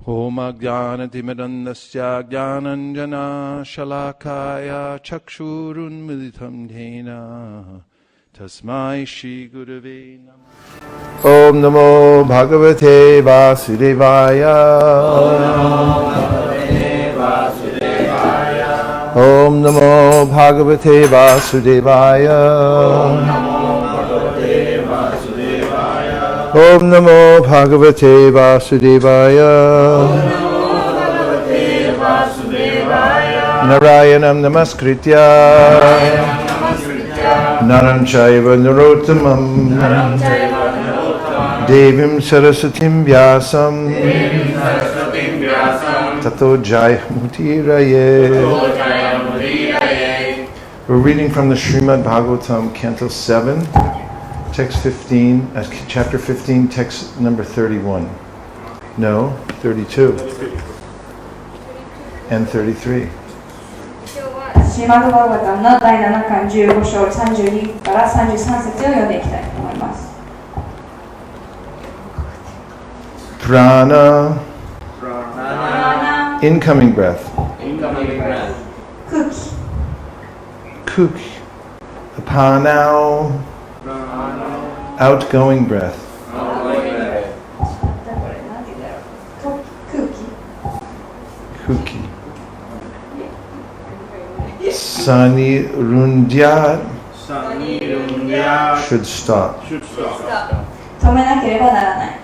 Om Ajnanatimirandasya Jnananjana Shalakaya Chakshurunmilitam Yena Tasmai Shri Gurave Namah. Om Namo Bhagavate Vasudevaya. Om Namo Bhagavate Vasudevaya. Om Namo Bhagavate Vasudevaya. Narayanam Namaskritya Naram Chaiva Narottamam Devim Sarasatim Vyasam Tato Jayamutiraye. We're reading from the Srimad Bhagavatam, Canto 7, Text 15, Chapter 15, Text number 31. No, 32. And 33. シリマッド・バーガタムの第7巻15章32から33節を読んでいきたいと思います。 Prana, incoming breath. 空気 Kuki, Apanao, outgoing breath. 空気 Kuki. Sani Rundyat should stop. 止めなければならない。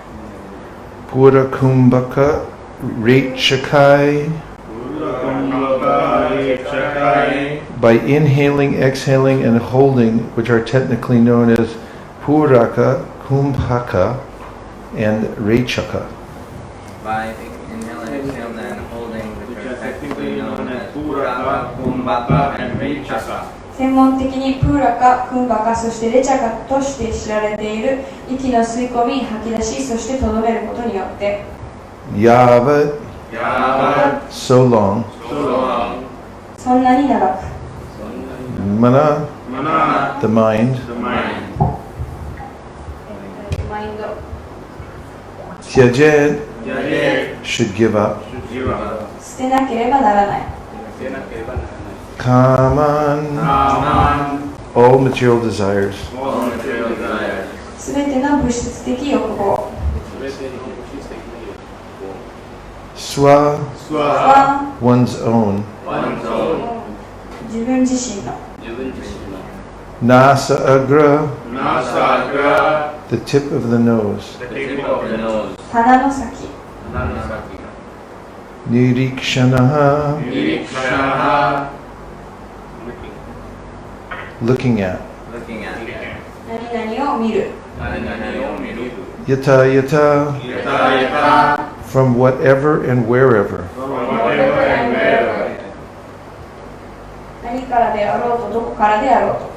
Pura Kumbhaka Rechakai. By inhaling, exhaling, and holding, which are technically known as Puraka, Kumbhaka, and Rechaka. By inhaling, exhaling, and holding, which are technically known as Puraka, Kumbhaka, and Rechaka. 専門的にプーラカ、クンバカ、そしてレチャカとして知られている息の吸い込み、吐き出し、そしてとどめることによって Yavat, so long. そんなに長く Mana, the mind. マインド Tyajet, should give up. 捨てなければならない Kaman, all material desires. すべての物質的欲望 Swa, は one's own. 自分自身の Nasa agra, the tip of the nose. 鼻の先 Nirikshanaha, looking at. 何々を見る Yata yata, from whatever and wherever. 何からであろうとどこからであろうと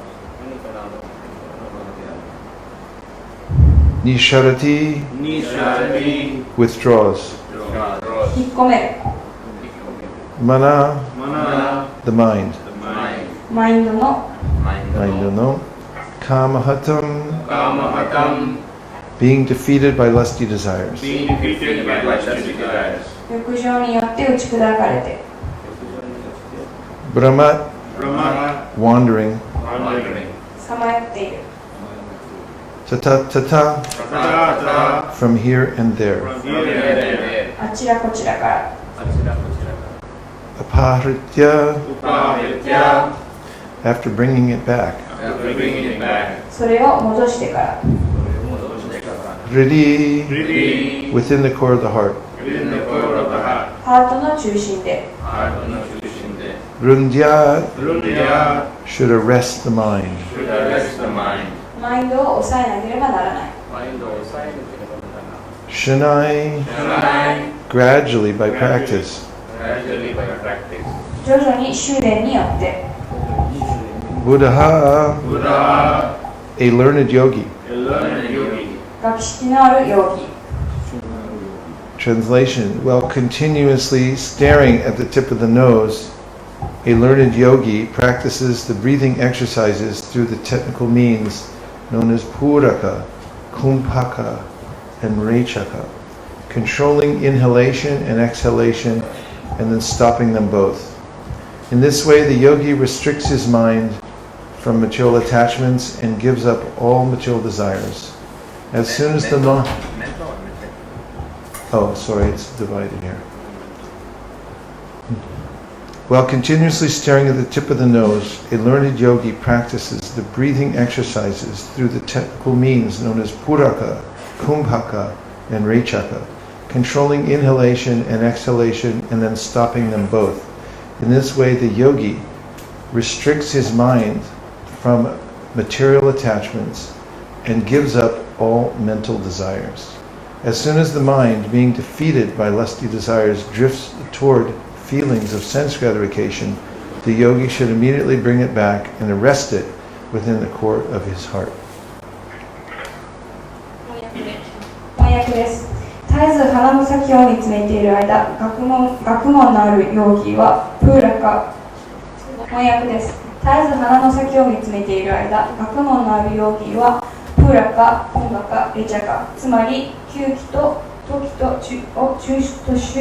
Nisharati, withdraws. 引っ込める Mana, the mind. マインドの Mind no. Kamahatam, being defeated by lusty desires. 欲情によって打ち砕かれて Brahmat, wandering. さまよっている Tata tata, from here and there. あちらこちらから Aparitya, after bringing it back. それを戻してから Ridi, within the core of the heart. ハートの中心で Rundyat, should arrest the mind. マインドを抑えなければならない Shanai, gradually by practice. 徐々に修練によって Buddha, a learned yogi. 学識のあるヨギ Translation, while continuously staring at the tip of the nose, a learned yogi practices the breathing exercises through the technical means known as Puraka, Kumbhaka, and Rechaka. controlling inhalation and exhalation, and then stopping them both. In this way, the yogi restricts his mind from material attachments and gives up all material desires. As soon as the mind... Mental or material? Oh, sorry, it's divided here. While continuously staring at the tip of the nose, a learned yogi practices the breathing exercises through the technical means known as puraka, kumbhaka, and rechaka, controlling inhalation and exhalation and then stopping them both. In this way, the yogi restricts his mind from material attachments and gives up all mental desires. As soon as the mind, being defeated by lusty desires, drifts toward feelings of sense gratification, the yogi should immediately bring it back and arrest it within the core of his heart. 翻訳です。絶えず鼻の先を見つめている間、学問のあるヨギはプーラカ。翻訳です。絶えず鼻の先を見つめている間、学問のあるヨギはプーラカ、コンバカ、レチャカ、つまり吸気と吐気とを中止とし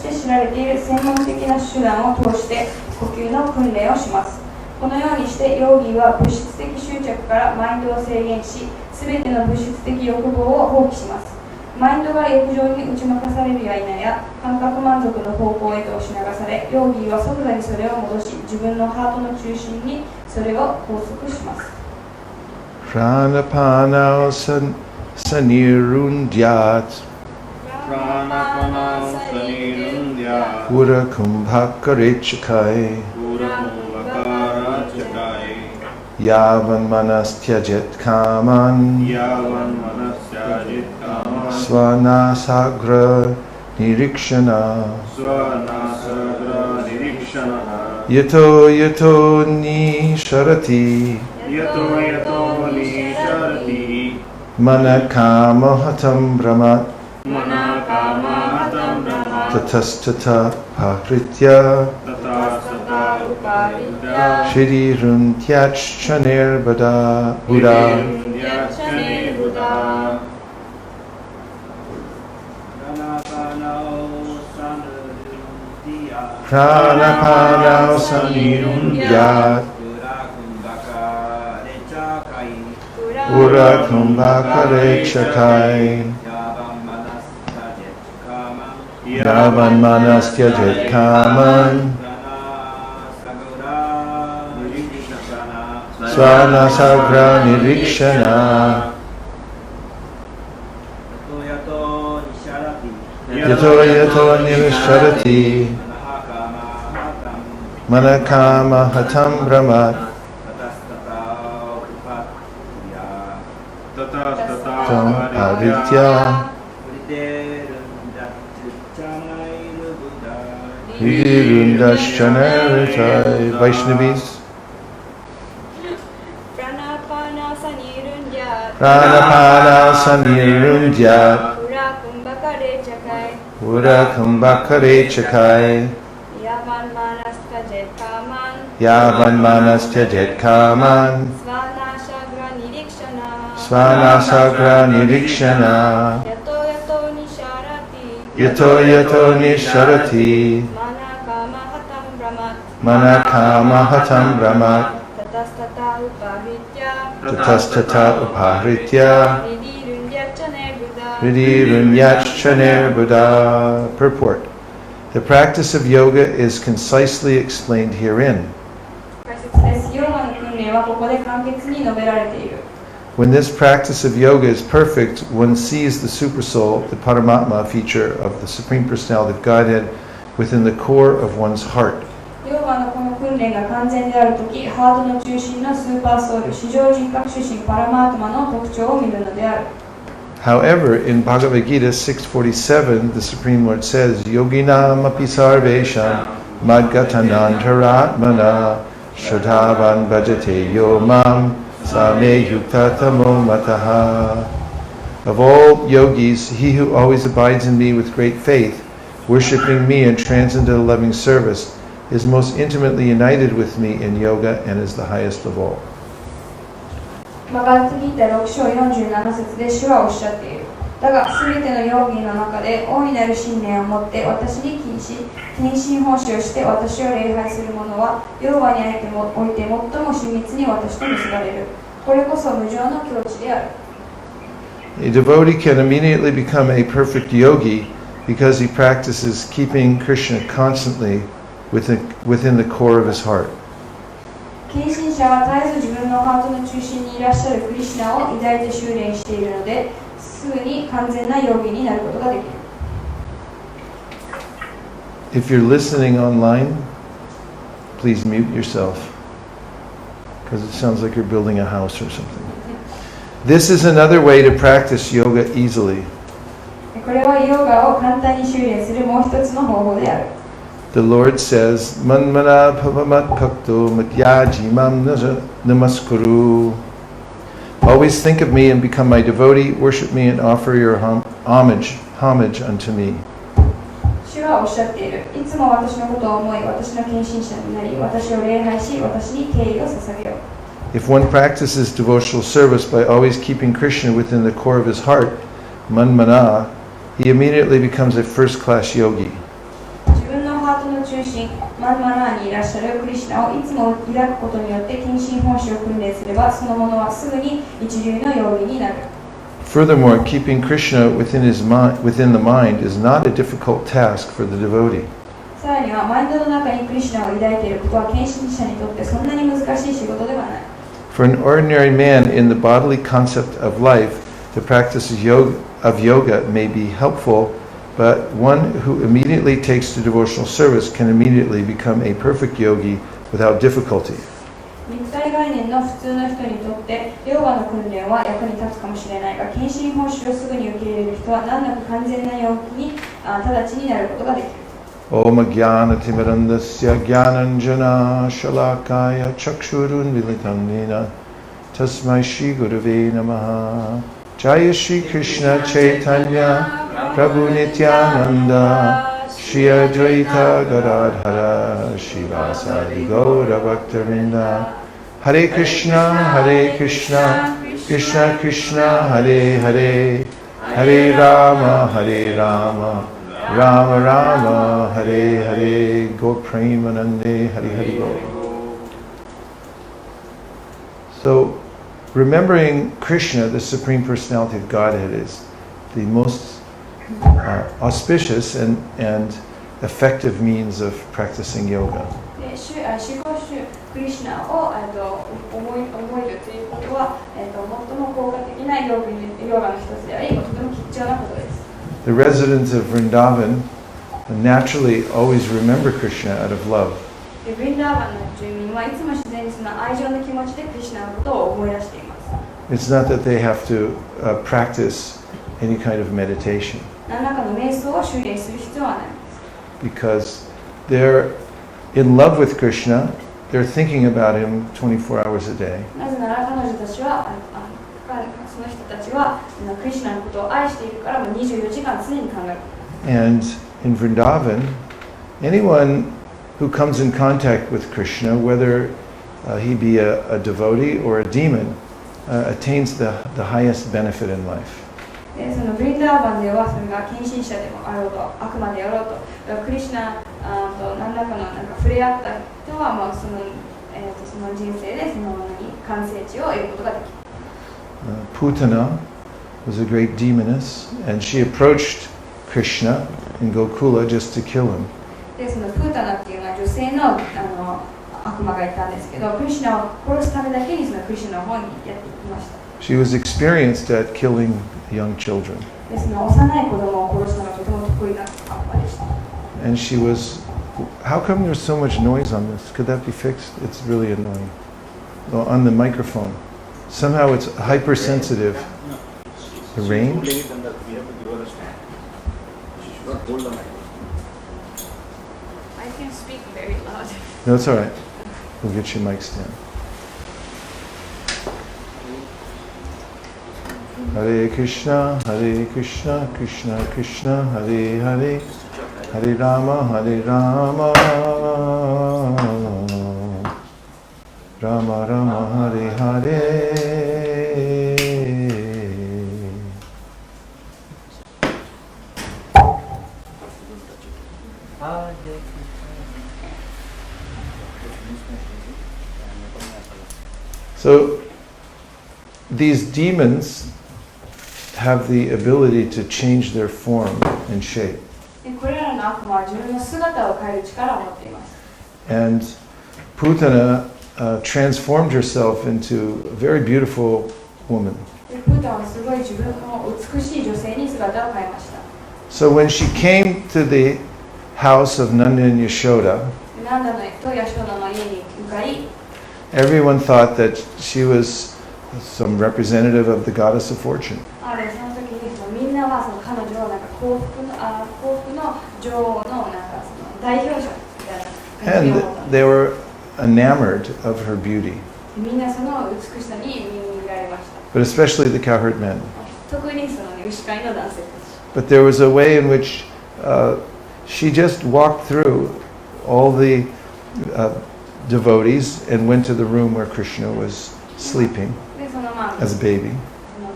て知られている専門的な手段を通して呼吸の訓練をします。このようにしてヨギは物質的執着からマインドを制限し、すべての物質的欲望を放棄します。マインドが欲情に打ち負かされるや否や、感覚満足の方向へと押し流され、ヨギは即座にそれを戻し、自分のハートの中心にそれを拘束します。Pranapana sanirundyat Urakumbhakarichakai Yavan manastyajet kaman Svanasagra nirikshana Yato yato nisharati Manakamahatam brahmat Tatastata pakritya Shridiruntyachchanir Buddha Pranapana sanirundyat Urakumbhakarichakai Yavan manastyajet kaman Svanasagra nirikshana Yato yato nirishtarati Manakama hatam brahmat Tam avidya Hirundashchanaritai Vaishnavis Pranapana sanirundyat Urakumbhakarichakai Yavan manastyajet kaman Svanasagra nirikshana Yato yato nisharati Manakamahatam brahmat Tatastata upahritya Hridirundyachchanir Buddha. Purport. The practice of yoga is concisely explained herein. When this practice of yoga is perfect, one sees the Supersoul, the Paramatma feature of the Supreme Personality of Godhead within the core of one's heart. However, in Bhagavad Gita 6:47, the Supreme Lord says, Yoginam api sarvesham madgatanantaratmana shradhavan bhajate yo mam same yukta tamo mataha. Of all yogis, he who always abides in me with great faith, worshipping me in transcendental loving service, is most intimately united with me in yoga and is the highest of all. バガバッドギータ6章47節で主はおっしゃっている。だが全ての容疑の中で大いなる信念を持って私に献身奉仕をして私を礼拝する者はヨガにおいて最も親密に私と結ばれる。これこそ無常の境地である。A devotee can immediately become a perfect yogi because he practices keeping Krishna constantly within the core of his heart. 献身者は絶えず自分のハートの中心にいらっしゃるクリシュナを抱いて修練しているので、すぐに完全なヨギになることができる。If you're listening online, please mute yourself because it sounds like you're building a house or something. This is another way to practice yoga easily. これはヨガを簡単に修練するもう一つの方法である。The Lord says, Manmana pavamat bhakto matyaji mam namaskuru. Always think of me and become my devotee, worship me and offer your homage unto me. 主はおっしゃっている。いつも私のことを思い、私の献身者になり、私を礼拝し、私に敬意を捧げよう。If one practices devotional service by always keeping Krishna within the core of his heart, manmana, he immediately becomes a first-class yogi. 自分のハートの中心、マンマナーにいらっしゃるクリシュナをいつも抱くことによって献身奉仕を訓練すれば、その者はすぐに一流のヨギになる。Furthermore, keeping Krishna within the mind is not a difficult task for the devotee. さらには、マインドの中にクリシュナを抱いていることは献身者にとってそんなに難しい仕事ではない。For an ordinary man in the bodily concept of life, the practice of yoga may be helpful, but one who immediately takes to devotional service can immediately become a perfect yogi without difficulty. 肉体概念の普通の人にとってヨガの訓練は役に立つかもしれないが、献身奉仕をすぐに受け入れる人は難なく完全なヨギに直ちになることができる。Om Jnana Timirandasya Jnananjana Shalakaya Chakshurun Vilitam Nena Tasmai Shri Gurave Namaha. Jaya Shri Krishna Chaitanya Prabhu Nityananda Shri Advaita Gadadhara Shivasadi Gaura Bhaktavinda. Hare Krishna Krishna Krishna Hare Hare Hare Rama Rama Rama Hare Hare Go Premanande Hare Hare Go. So, remembering Krishna, the Supreme Personality of Godhead, is the most auspicious and effective means of practicing yoga. クリシュナを覚えるということは、最も効果的なヨガの一つであり、とても貴重なことです。The residents of Vrindavan naturally always remember Krishna out of love. ブリンダーバンの住民はいつも自然にその愛情の気持ちでクリシュナのことを思い出しています。It's not that they have to practice any kind of meditation. 何らかの瞑想を修練する必要はないんです。Because they're in love with Krishna, they're thinking about him 24 hours a day. なぜなら彼女たちはその人たちはクリシュナのことを愛しているからもう24時間常に考える。And in Vrindavan, anyone who comes in contact with Krishna, whether he be a devotee or a demon, attains the highest benefit in life. でそのブリンダーバンではそれが献身者でもあろうと悪魔であろうとクリシュナと何らかの触れ合った人はもうその人生でそのものに完成値を得ることができる。Putana was a great demoness, and she approached Krishna in Gokula just to kill him. でそのプータナっていうのは女性の悪魔がいたんですけど、クリシュナを殺すためだけにそのクリシュナの方にやってきました。She was experienced at killing young children. でその幼い子供を殺すのがとても得意な悪魔でした。And she was, how come there's so much noise on this? Could that be fixed? It's really annoying. Well, on the microphone. Somehow it's hypersensitive. The range? I can speak very loud. No, it's all right. We'll get your mic stand. Hare Krishna, Krishna Krishna, Hare Hare, Hare Rama, Rama Rama, Hare Hare. So these demons have the ability to change their form and shape. でこれらの悪魔は自分の姿を変える力を持っています。 And Putana transformed herself into a very beautiful woman. でプータンはすごい自分の美しい女性に姿を変えました。 So when she came to the house of Nanda and Yashoda, でナンダのとヤショダの家に向かい、 everyone thought that she was some representative of the goddess of fortune. その時にみんなはその彼女をなんか幸福の女王のなんかその代表者みたいな感じで思った。 And they were enamored of her beauty, みんなその美しさに見られました。 but especially the cowherd men. 特にその牛飼いの男性たち。 But there was a way in which she just walked through all the devotees and went to the room where Krishna was sleeping でそのas a baby.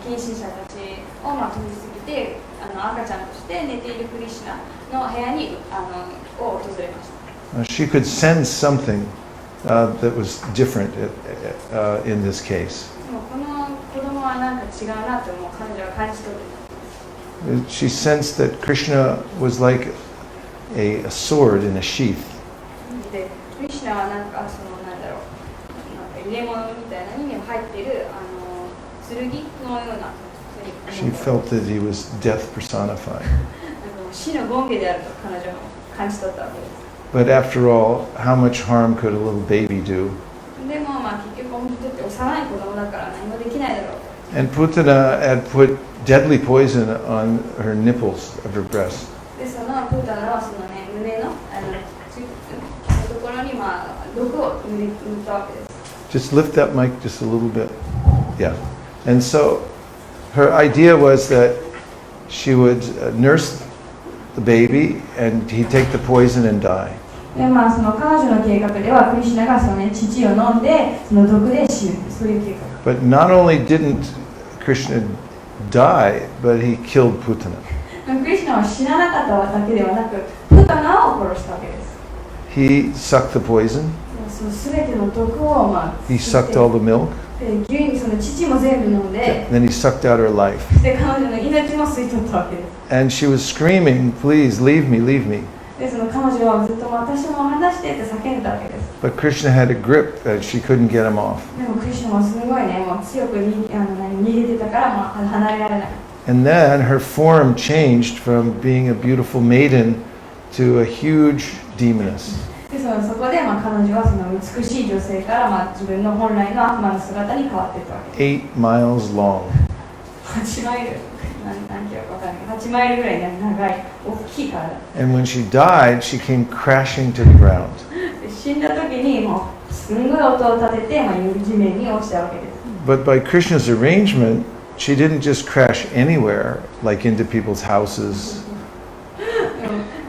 近親者たちを通り過ぎて赤ちゃんとして寝ているクリシュナの部屋にを訪れました。 She could sense something that was different in this case. でもこの子供はなんか違うなってもう彼女は感じ取って She sensed that Krishna was like a sword in a sheath. でクリシュナはなんかそのなんだろうなんか入れ物みたいなのに入っている剣のような She felt that he was death personified. 死の権化であると彼女も感じ取ったわけです。 But after all, how much harm could a little baby do? でも結局本当に幼い子供だから何もできないだろう。 And Putana had put deadly poison on her nipples of her breast. でそのプータナはそのね胸のところに毒を塗ったわけです。 Just lift that mic just a little bit. Yeah. And so her idea was that she would nurse the baby and he'd take the poison and die. でその彼女の計画ではクリシュナがその、ね、乳を飲んでその毒で死ぬそういう計画。 But not only didn't Krishna die, but he killed Putana. クリシュナは死ななかっただけではなくプータナを殺したわけです。 He sucked the poison. その全ての毒をHe sucked all the milk. 牛にその乳も全部飲んで Then he sucked out her life. で彼女の命も吸い取ったわけです。 And she was screaming, "Please leave me, leave me." でその彼女はずっと私も離してって叫んでたわけです。 But Krishna had a grip that she couldn't get him off. でもクリシュナもすごいねもう強く逃げてたからもう離れられない。 And then her form changed from being a beautiful maiden to a huge demoness. でそこで彼女はその美しい女性から自分の本来の悪魔の姿に変わっていったわけです。 8 miles long. 8マイル何キロか分からない。8マイルぐらい長い大きい体。 And when she died, she came crashing to the ground. で死んだ時にもうすんごい音を立てて地面に落ちたわけです。 But by Krishna's arrangement, she didn't just crash anywhere, like into people's houses.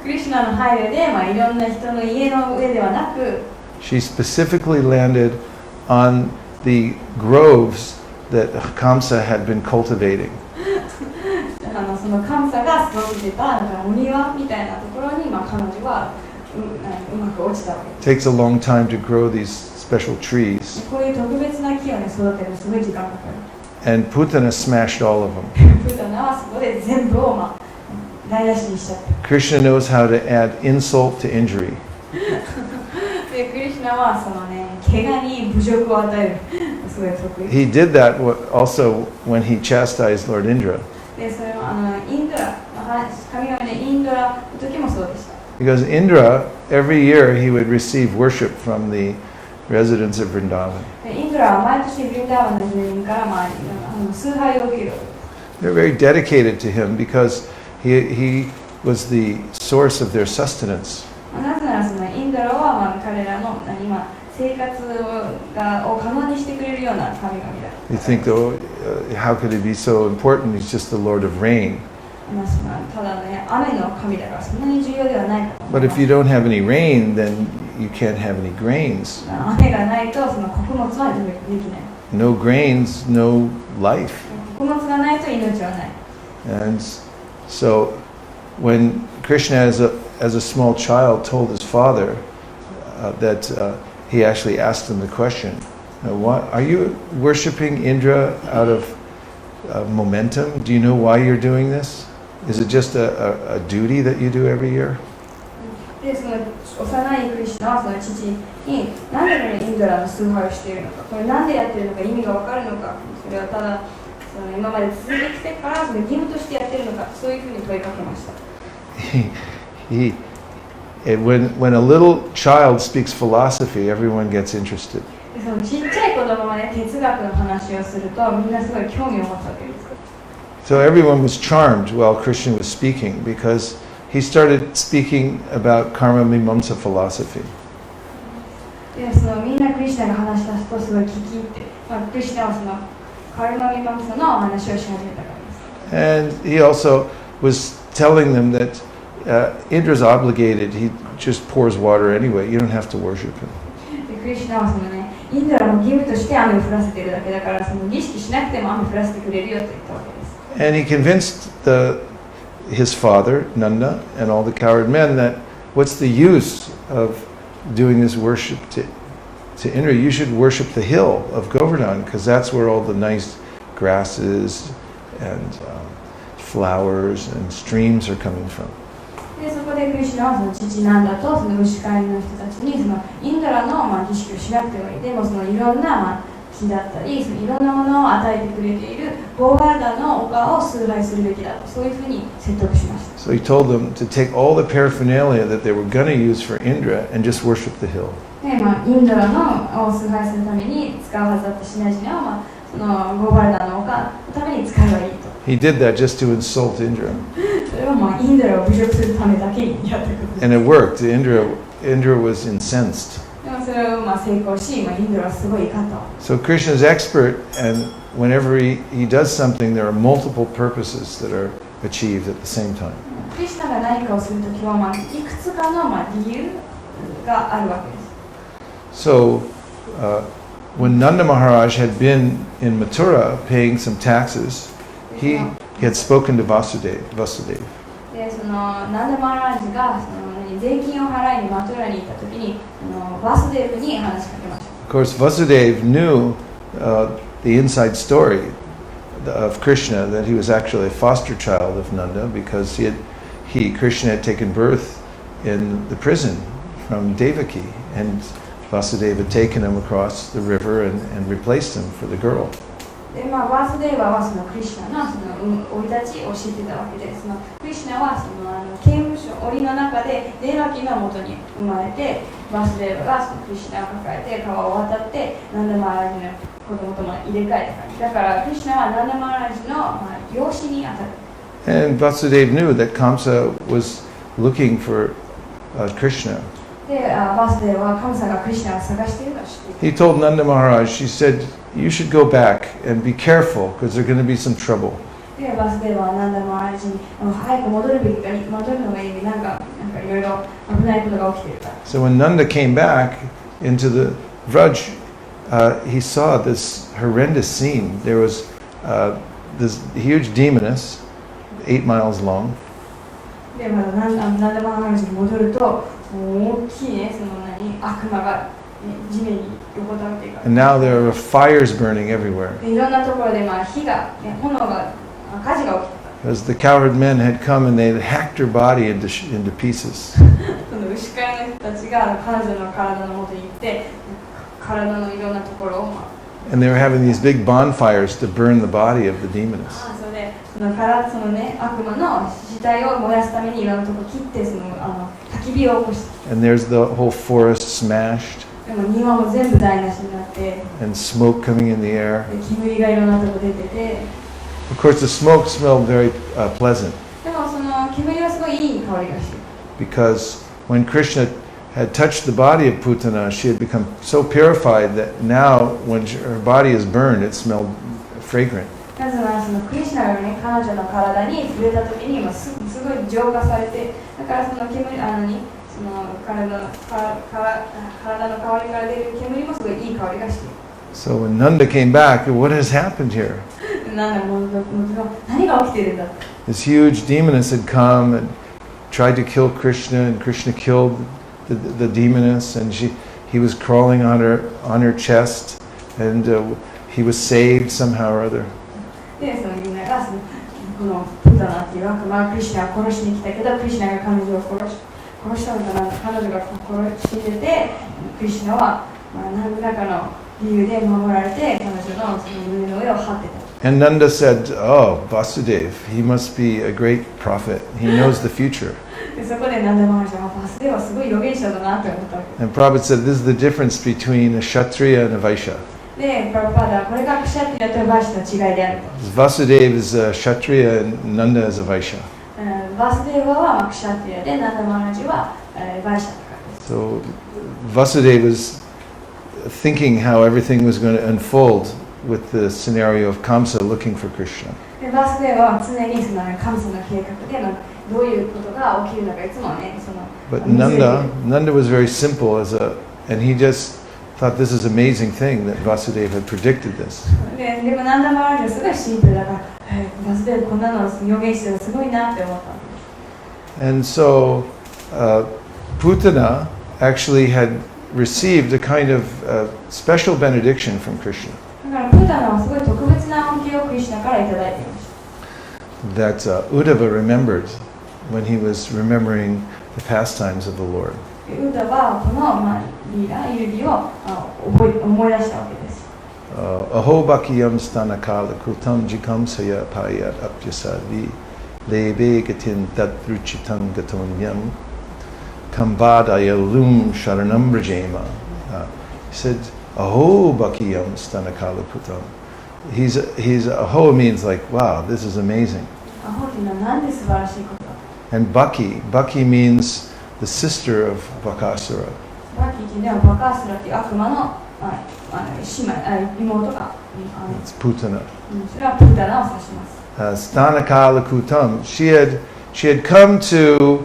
クリシュナの配慮でいろんな人の家の上ではなく She specifically landed on the groves that Kamsa had been cultivating. その神様が育ててたお庭みたいなところに彼女はうまく落ちたわけです。 It takes a long time to grow these special trees. こういう特別な木を育てるのすごい時間かかる。 And Putana smashed all of them. プータナはそこで全部を台無しにしちゃった。 Krishna knows how to add insult to injury. でクリシュナはそのね怪我に侮辱を与えるすごい得意。 He did that also when he chastised Lord Indra. でそれはインドラ神々のインドラの時もそうでした。 Because Indra, every year he would receive worship from the residents of Vrindavan. でインドラは毎年ブリンダーバンの住民から崇拝を受ける。 They're very dedicated to him because he was the source of their sustenance. なぜならそのインドラは彼らの生活を可能にしてくれるような神々だ。 You think, oh, how could he be so important? He's just the Lord of rain. ただね、雨の神だからそんなに重要ではないかと。 But if you don't have any rain, then you can't have any grains. 雨がないとその穀物はできない。 No grains, no life. 穀物がないと命はない。 And so when Krishna as a small child, told his father that he actually asked him the question, are you worshipping Indra out of momentum? Do you know why you're doing this? Is it just a duty that you do every year? で、その幼いクリシュナはその父に何でインドラの崇拝をしているのか、これ何でやっているのか意味が分かるのか、それはただその今まで続いてきてからその義務としてやっているのか、そういうふうに問いかけました。When a little child speaks philosophy, everyone gets interested. でそのちっちゃい子供がね、哲学の話をするとみんなすごい興味を持つわけです。So everyone was charmed while Krishna was speaking because he started speaking about karma mimamsa philosophy. で、そのみんなクリシュナが話し出すとすごい聞き入って、クリシュナはそのカルマミマムサの話をし始めたからです。And he also was telling them that Indra's obligated. He just pours water anyway. You don't have to worship him. で、クリシュナはそのね、インドラの義務として雨を降らせているだけだから、その儀式しなくても雨降らせてくれるよと言ったわけです。And he convinced his father, Nanda, and all the cowherd men that what's the use of doing this worship to Indra? You should worship the hill of Govardhan because that's where all the nice grasses and flowers and streams are coming from. で、そこでクリシュナはその父なんだとその牛飼いの人たちにそのインドラの儀式をしなくてもいい。でもそのいろんな木だったり、そのいろんなものを与えてくれているゴーガーダの丘を崇拝するべきだと、そういうふうに説得しました。So he told them to take all the paraphernalia that they were going to use for Indra and just worship the hill. で、インドラのを崇拝するために使うはずだった品々を、そのゴーガーダの丘のために使えばいいと。He did that just to insult Indra. それはインドラを侮辱するためだけにやったことです。 And it worked. Indra was incensed. でもそれを成功し、インドラはすごい怒った。 So Krishna is expert, and whenever he does something, there are multiple purposes that are achieved at the same time. クリシュナが何かをするときは、いくつかの理由があるわけです。 So when Nanda Maharaj had been in Mathura paying some taxes, he had spoken to Vasudeva. で、そのナンダマラージがその税金を払いにマトゥラに行ったときに、バスデーブに話しかけました。 Of course, Vasudeva knew the inside story of Krishna, that he was actually a foster child of Nanda because Krishna had taken birth in the prison from Devaki, and Vasudeva had taken him across the river and replaced him for the girl. で、バースデーバーはそのクリシュナのその生い立ちを知ってたわけで、そのクリシュナはその刑務所檻の中でデーラキの元に生まれて、バースデーバーがそのクリシュナを抱えて川を渡ってナンダマーラジの子供とも入れ替えた感じだから、クリシュナはナンダマーラジの養子にあたる。 And Vasudeva knew that Kamsa was looking for Krishna. で、バースデーはカムサがクリシュナを探していると知ってい He told Nanda Maharaj, she said, you should go back and be careful because there's going to be some trouble. で、バースデーはナンダマーラジに早く戻るのがいい、なんかいろいろ危ないことが起きているから。 So when Nanda came back into the Vraj, he saw this horrendous scene. There was this huge demoness, 8 miles long. で、ナンダマーラジに戻ると、大きいね、その悪魔が地面に横たわっているから。 And now there are fires burning everywhere. で、いろんなところで火が、炎が、火事が起きた。 Because the cowherd men had come and they had hacked her body into pieces. その牛飼いの人たちが彼女の体の元に行って、体のいろんなところを、And they were having these big bonfires to burn the body of the demoness. それでそのね、悪魔の死体を燃やすためにいろんなところを切って、その焚き火を起こした。 And there's the whole forest smashed でも庭も全部台無しになって、 and smoke coming in the air. で煙がいろんなところ出てて、 Of course, the smoke smelled very pleasant でもその煙はすごいいい香りがして、 because when Krishna had touched the body of Putana, she had become so purified that now when her body is burned, it smelled fragrant. なぜならそのクリシュナがね、彼女の体に触れた時にすごい浄化されて、だからその煙その体の香りから出る煙もすごいいい香りがしている。 So when Nanda came back, what has happened here? 何が起きているんだ。 This huge demoness had come tried to kill Krishna, and Krishna killed the demoness, and he was crawling on her chest, and he was saved somehow or other. で、そのみんながこのプダナっていう悪魔はクリシュナを殺しに来たけど、クリシュナが彼女を殺したのかな、彼女が死んでて、クリシュナは何らかの理由で守られて、彼女のその胸の上を張ってた。And Nanda said, "Oh, Vasudev, he must be a great prophet. He knows the future." でそこでナンダマハラジャはバスデーはすごい預言者だなって思ったわけ。 And Prabhupada said, "This is the difference between a Kshatriya and a Vaishya." で、プラブパーダはこれがクシャティラとバイシャの違いであると。Vasudev is a Kshatriya and Nanda is a Vaishya. バスデーはクシャティラで、ナンダマハラジャはバイシャって感じです。 So Vasudev was thinking how everything was going to unfold with the scenario of Kamsa looking for Krishna. でバスデーは常にその神様の計画でどういうことが起きるのかいつもね、その But Nanda was very simple and he just thought this is an amazing thing that Vasudeva had predicted this. でもナンダマハラジャはすごいシンプルだから、バスデーこんなの予言してすごいなって思った。 And so Putana actually had received a kind of special benediction from Krishna. だからプータナはすごい特別な恩恵をクリシュナからいただいていました。 That Uddhava remembered when he was remembering the pastimes of the Lord. ウッダはこのリーダー、ユリを思い出したわけです。 Aho bakiyam stanakala kultam jikam saya payat apyasadi lebe gatin tadruchitam gatonyam kambadaya lum sharanam brajema. He said, Aho bakiyam stanakala kutam. He's Aho means like, wow, this is amazing. アホっていうのは何で素晴らしいことだ。 And Baki means the sister of Bakasura. バキっていうのはバカースラっていう悪魔の妹が、It's Putana. それはプータナを指します。 Stanakala kutam. She had come to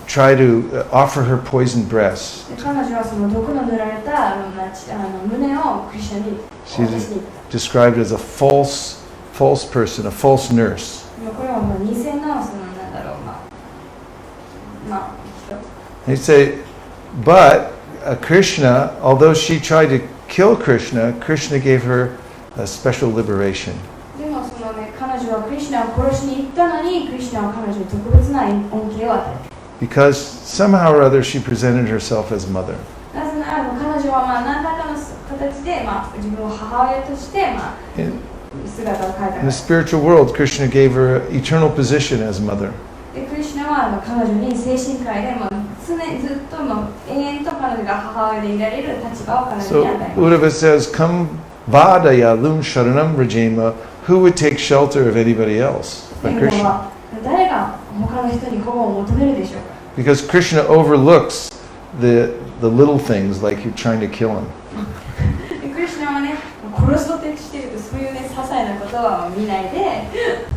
try to offer her poisoned breast. で彼女はその毒の塗られた胸をクリシュナに渡しに行った。 Described as a false person, a false nurse. これはもう偽のそのなんだろうHe'd say, but Krishna, although she tried to kill Krishna, Krishna gave her a special liberation. でもそのね、彼女はクリシュナを殺しに行ったのに、クリシュナは彼女に特別な恩恵を与えた。 Because somehow or other she presented herself as mother. なぜなら彼女は何らかの形で自分を母親として姿を変えた。 In the spiritual world, Krishna gave her an eternal position as mother. でクリシュナは彼女に精神科医で常にずっと永遠と彼女が母親でいられる立場を彼女 So に与えます。 Uddhava says, Kam vadaya lum sharanam rajema, who would take shelter of anybody else but で Krishna? 誰が他の人に保護を求めるでしょうか。 Because Krishna overlooks the little things like you're trying to kill him. でクリシュナはね、殺すと徹しているとそういうね、些細なことは見ないで、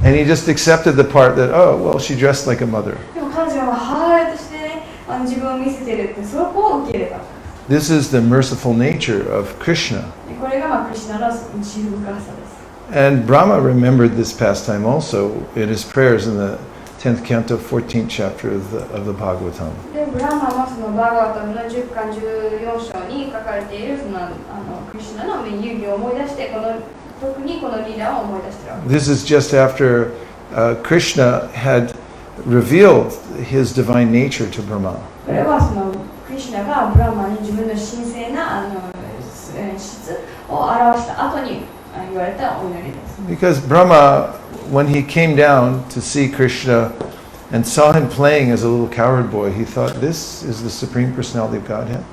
And he just accepted the part that, oh, well, she dressed like a mother. でも彼女は母親としてね、自分を見せてるってそこを受け入れた。 This is the merciful nature of Krishna. でこれがクリシュナの慈悲深さです。 And Brahma remembered this pastime also in his prayers in the 10th canto, 14th chapter of the Bhagavatam. でブラマもそのバーガータムの10巻14章に書かれているそのクリシュナの遊戯を思い出して特にこのリーダーを思い出しているわけ。 This is just after Krishna had revealed his divine nature to Brahma. これはそのクリシュナがブラマに自分の神聖な質を表した後に言われたお祈りです。 Because Brahma, when he came down to see Krishna and saw him playing as a little cowherd boy, he thought, this is the Supreme Personality of Godhead.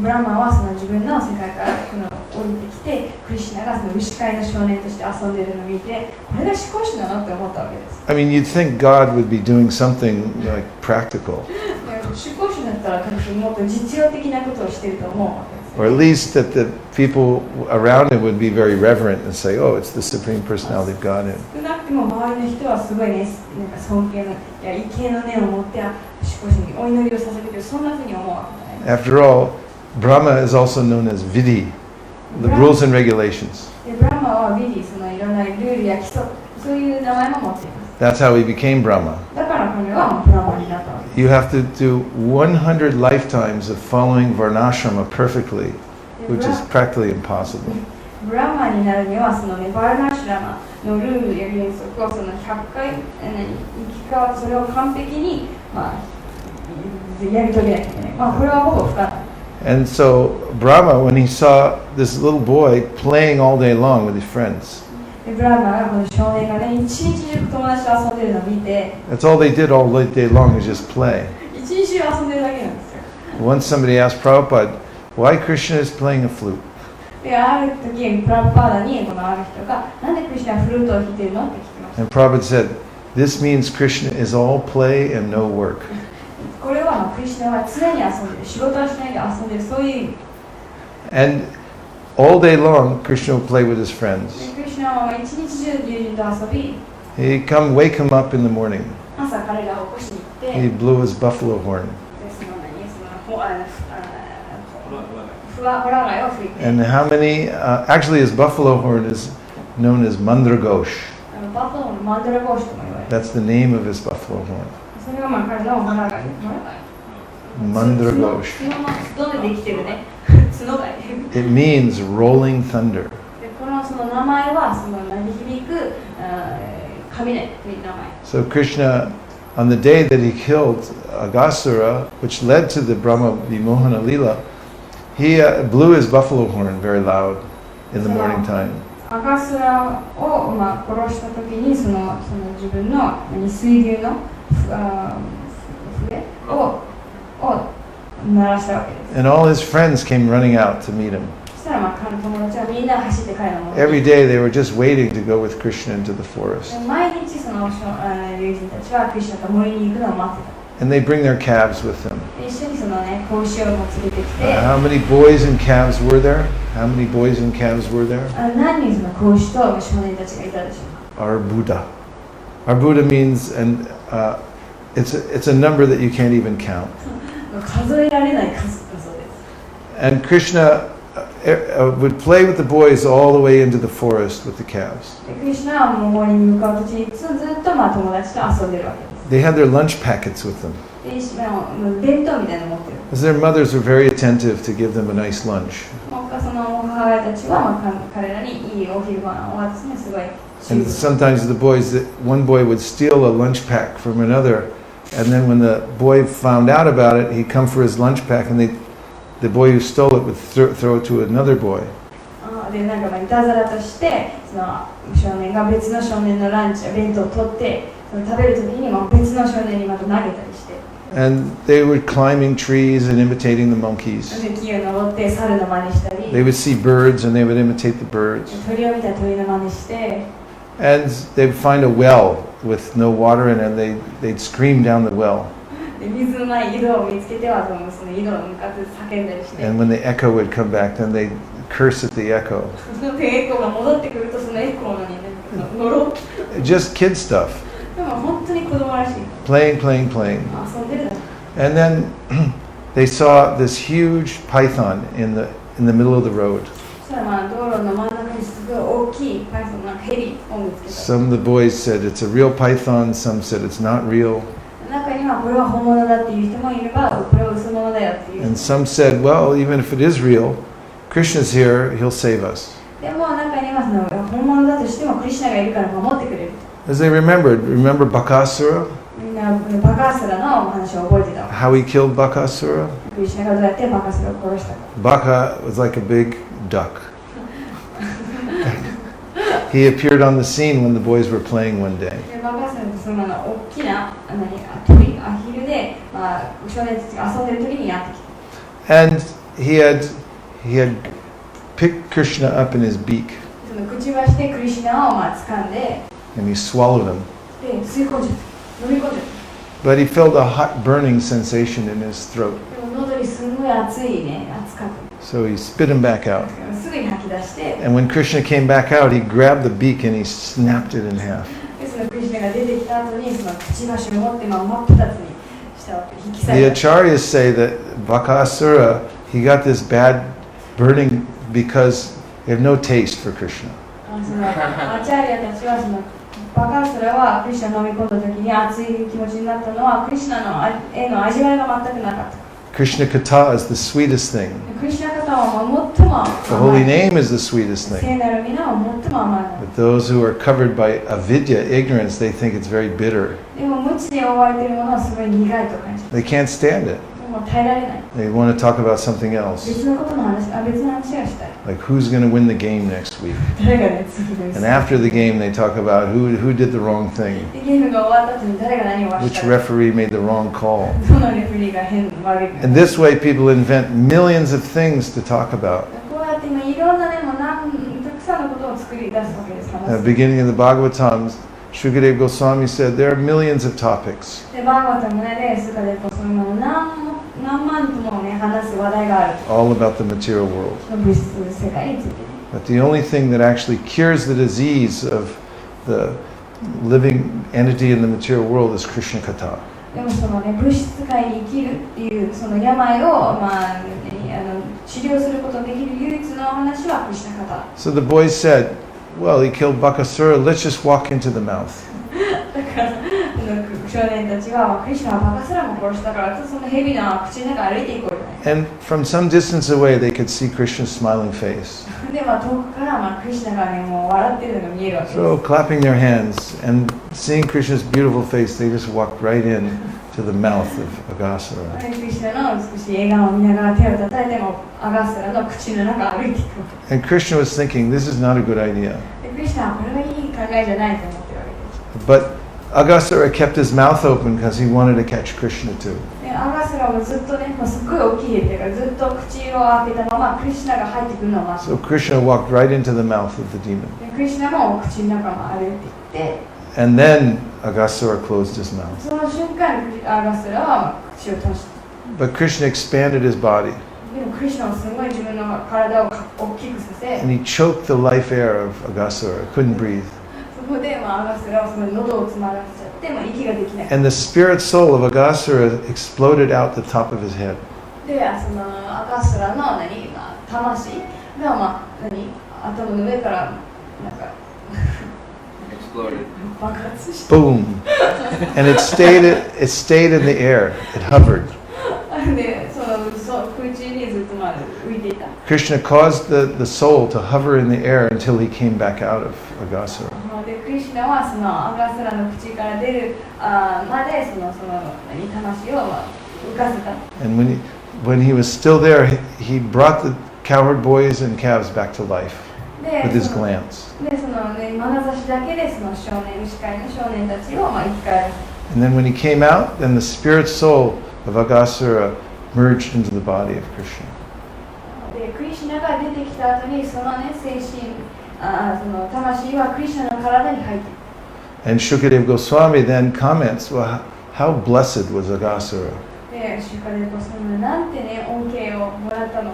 ブラマはその自分の世界から降りてきて、クリシュナがその牛飼いの少年として遊んでいるのを見て、これが至高主なのって思ったわけです。 I mean, you'd think God would be doing something like practical, 至高主だったら多分もっと実用的なことをしていると思うわけです。 or at least that the people around him would be very reverent and say, oh, it's the Supreme Personality of Godhead. 少なくても周りの人はすごいね、なんか尊敬の畏敬の念を持って至高主にお祈りを捧げている、そんなふうに思うわけだね。 After all, Brahma is also known as Vidhi, the rules and regulations. でブラマはビディ、そのいろんなルールや規則、そういう名前も持っています。That's how he became Brahma. だから彼はブラマになったわけ You have to do 100 lifetimes of following Varnashrama perfectly, で which is practically impossible. ブラマになるにはそのねバーナシュラマのルールや原則をその100回生き変わそれを完璧に、まあ、やり遂げなきゃいけない。まあこれはほぼ不可能。 And so Brahma, when he saw this little boy playing all day long with his friends, でブラマがこの少年がね一日中友達と遊んでるのを見て that's all they did all day long is just play. 一日中遊んでるだけなんですよ。 Once somebody asked Prabhupada, why Krishna is playing a flute? である時プラパーダにこのある人がなんでクリシュナはフルートを弾いてるのって聞きました。 And Prabhupada said, this means Krishna is all play and no work. これはクリシュナは常に遊んでる仕事はしないで遊んでるそういう意味。 And all day long, Krishna would play with his friends. でクリシュナは一日中友人と遊び He'd come wake him up in the morning. 朝彼らを起こしに行って He blew his buffalo horn. ふわほら貝を吹いて And how many, actually his buffalo horn is known as Mandragosh. バファローのマンドラゴーシとも言われて That's the name of his buffalo horn. それがまあ彼のホラ貝 Mandragosh. 角でできてるね角貝 It means rolling thunder. でこのその名前はその鳴り響く雷という名前 So Krishna, on the day that he killed Aghasura, which led to the Brahma Vimohana Leela, he blew his buffalo horn very loud in the morning time. アガスラを、まあ、殺した時にその自分の水流の笛を鳴らしたわけです。 And all his friends came running out to meet him. そしたらまあ彼の友達はみんな走って彼のもと Every に day they were just waiting to go with Krishna into the forest. 毎日その友人たちはクリシュナと森に行くのを待ってた。 And they bring their calves with them. で一緒にそのね子牛をも連れてきて How many boys and calves were there? How many boys and calves wwere there? 何人その子牛と少年たちがいたでしょうか。 Our Buddha. Our Buddha means, and it's a number that you can't even count. 数えられない数だそうです。 And Krishna would play with the boys all the way into the forest with the calves. でクリシュナはもう森に向かう途中にずっとまあ友達と遊んでるわけです。 They had their lunch packets with them. で弁当みたいなの持ってる。 As their mothers were very attentive to give them a nice lunch. その母親たちは、まあ、彼らにいいお昼ご飯を渡すのすごい And sometimes the boys, one boy would steal a lunch pack from another, and then when the boy found out about it, he'd come for his lunch pack, and the boy who stole it would throw it to another boy. でなんかまあいたずらとしてその少年が別の少年のランチや弁当を取ってその食べる時にまあ別の少年にまた投げたりして And they were climbing trees and imitating the monkeys. で木を登って猿の真似したり They would see birds and they would imitate the birds. 鳥を見たら鳥の真似して And they would find a well with no water in it, and they'd scream down the well. で水のない井戸を見つけてはその井戸に向かって叫んだりして And when the echo would come back, then they'd curse at the echo. そのエコーが戻ってくるとそのエコーのにね呪う Just kid stuff. でも本当に子供らしい Playing. 遊んでるだけ And then they saw this huge python in the middle of the road. そしたらまあ道路の真ん中にすごい大きいパイソンなんかヘビを見つけた Some of the boys said it's a real python, some said it's not real. 中にはこれは本物だっていう人もいればこれは嘘物だよっていう And some said, well, even if it is real, Krishna's here, he'll save us. でも中にはその本物だとしてもクリシュナがいるから守ってくれる As they remember Bakasura? みんなバカスラの話を覚えてた How he killed Bakasura? クリシュナがどうやってバカスラを殺したか Baka was like a big duck. He appeared on the scene when the boys were playing one day. でバカスラってその大きな鳥アヒルで、まあ、少年たちが遊んでる時にやってきた And he had picked Krishna up in his beak そのくちばしでクリシュナをまあ掴んで and he swallowed him. で吸い込んじゃった飲み込んじゃった But he felt a hot burning sensation in his throat. でも喉にすごい熱いね熱かった So he spit him back out. すぐに吐き出して And when Krishna came back out, he grabbed the beak and he snapped it in half. でそのクリシュナが出てきた後にそのくちばしを持って真っ二つにしたわけ引き裂 The いた acharyas say that Bakasura, he got this bad burning because they have no taste for Krishna. そのアチャーリアたちはそのバカスラはクリシュナを飲み込んだ時に熱い気持ちになったのはクリシュナへの味わいが全くなかった。 Krishna Katha is the sweetest thing. クリシュナ方は最も The holy name is the sweetest thing. 聖なる皆は最も甘い。 But those who are covered by avidya, ignorance, they think it's very bitter. でも無知で覆われているものはすごい苦いと感じる。 They can't stand it. もう耐えられない。 They want to talk about something else, 別のことの話、別の話がしたい。 like who's going to win the game next week. 誰がね、次です。 And after the game, they talk about who did the wrong thing, でゲームが終わった後に誰が何をした which か。 referee made the wrong call. どのレフェリーが悪いか。 And this way, people invent millions of things to talk about. こうやって今いろんなね、もうたくさんのことを作り出すわけです。 At the beginning of the Bhagavatam, Shukadeva Goswami said there are millions of topics. でバーガータもね、レースが出るとその何万ともね話す話題がある。 All about the material world. 物質世界について。 But the only thing that actually cures the disease of the living entity in the material world is Krishna Katha. でもそのね、物質界に生きるっていうその病を、治療することができる唯一の話はクリシュナカタ。 So the boys said, well, he killed Bakasura, let's just walk into the mouth. だから少年たちはクリシュナはバカスラも殺したからその蛇の口の中歩いていこうよね。 And from some distance away, they could see Krishna's smiling face. で遠くからクリシュナがねもう笑ってるのが見えるわけです。 So clapping their hands and seeing Krishna's beautiful face, they just walked right in to the mouth of Agasura. クリシュナの美しい笑顔を見ながら手を叩いてもアガスラの口の中歩いていくわけ。 And Krishna was thinking, this is not a good idea. でクリシュナはこれがいい考えじゃないと思ってるわけです。 But Agasura kept his mouth open because he wanted to catch Krishna too. でアガスラもずっとね、すっごい大きいっていうかずっと口を開けたままクリシュナが入ってくるのを待って。 So Krishna walked right into the mouth of the demon. でクリシュナも口の中を歩いていって。 And then Agasura closed his mouth. その瞬間にアガスラは口を閉じた。 But Krishna expanded his body でもクリシュナはすごい自分の体を大きくさせ、 and he choked the life air of Agasura, couldn't breathe. そこでアガスラはすごい喉を詰まらせちゃって、息ができない。 And the spirit soul of Agasura exploded out the top of his head. で、そのアガスラの魂が頭の上からなんか Exploded. 爆発して。 Boom. And it stayed in the air. It hovered. で、空中にずっと浮いていた。 Krishna caused the soul to hover in the air until he came back out of Agasura. で、クリシュナはそのアガスラの口から出るまでその魂を浮かせた。 And when he was still there, he brought the cowherd boys and calves back to life with his glance. で、そのね、眼差しだけでその牛飼いの少年たちを生き返らせた。 And then when he came out, then the spirit soul of Agasura merged into the body of Krishna. で、クリシュナが出てきた後にそのね、精神、その魂はクリシュナの体に入っていく。 And Shukadeva Goswami then comments, well, how blessed was Agasura? で、シュカデコスのなんてね、恩恵をもらったの。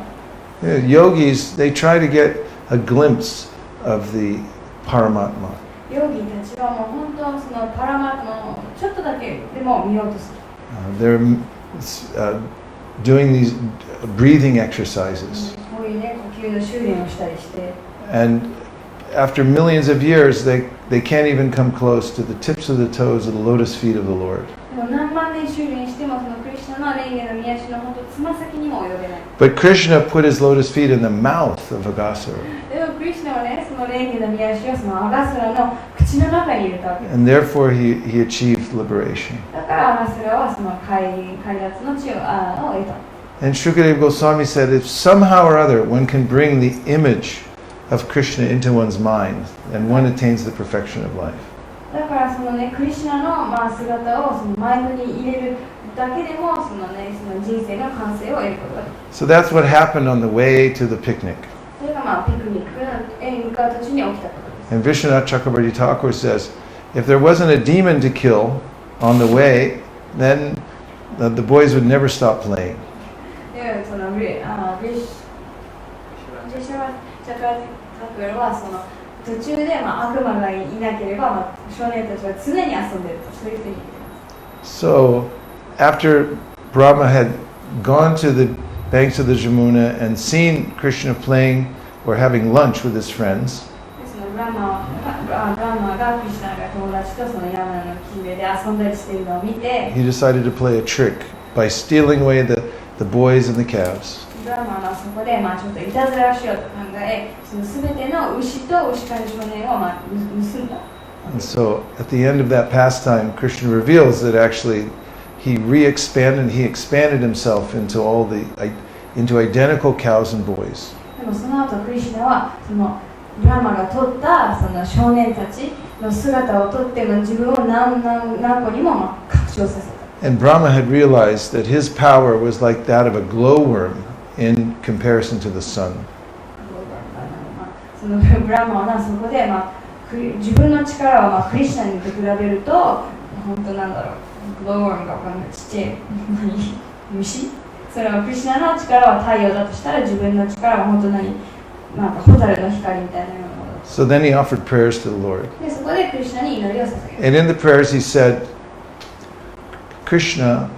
Yogis, they try to get a glimpse of the Paramatma. ヨギたちはもう本当そのパラマートのちょっとだけでも見ようとする。They're doing these breathing exercises. こういうね、呼吸の修練をしたりして。 And after millions of years, they can't even come close to the tips of the toes of the lotus feet of the Lord. でも何万年修練してもそのクリシュナの蓮華の御足の本当つま先にも及べない。 But Krishna put his lotus feet in the mouth of Agasura. でもクリシュナはね、その蓮華の御足をそのアガスラの口の中に入れたわけです。 And therefore he achieved liberation. だからアガスラはその快脱の地を得た。 And Shukadeva Goswami said, if somehow or other one can bring the image of Krishna into one's mind, then one attains the perfection of life. だからそのね、クリシュナの姿をそのマインドに入れるだけでもその人生の完成を得ることができる。 So that's what happened on the way to the picnic. それがピクニックへ向かう途中に起きたことです。 And Vishwanath Chakrabarti Thakur says, if there wasn't a demon to kill on the way, then the boys would never stop playing. で、そのビシュワチャクラティタクルはその途中で悪魔がいなければ少年たちは常に遊んでいるとそういうふうに言ってます。 So after Brahma had gone to the banks of the Jamuna and seen Krishna playing or having lunch with his friends, でそのブラマがクリシュナが通友達とその山の木で遊んだりしているのを見て、 he decided to play a trick by stealing away the boys and the calves. ブラマはそこでちょっといたずらをしようと考え、その全ての牛と牛飼い少年を盗んだ。 And so at the end of that pastime, Krishna reveals that actually he expanded himself into identical cows and boys. でもその後クリシュナはそのブラマが取ったその少年たちの姿をとって自分を何個にも拡張させた。 And Brahma had realized that his power was like that of a glowworm in comparison to the sun. そのブラマはそこで自分の力をクリシュナに比べると本当なんだろう、グローワームが分かんないちっちゃい虫。それはクリシュナの力は太陽だとしたら自分の力は本当にホタルの光みたいなようなもの。 So then he offered prayers to the Lord. でそこでクリシュナに祈りを捧げる。 And in the prayers he said, Krishna,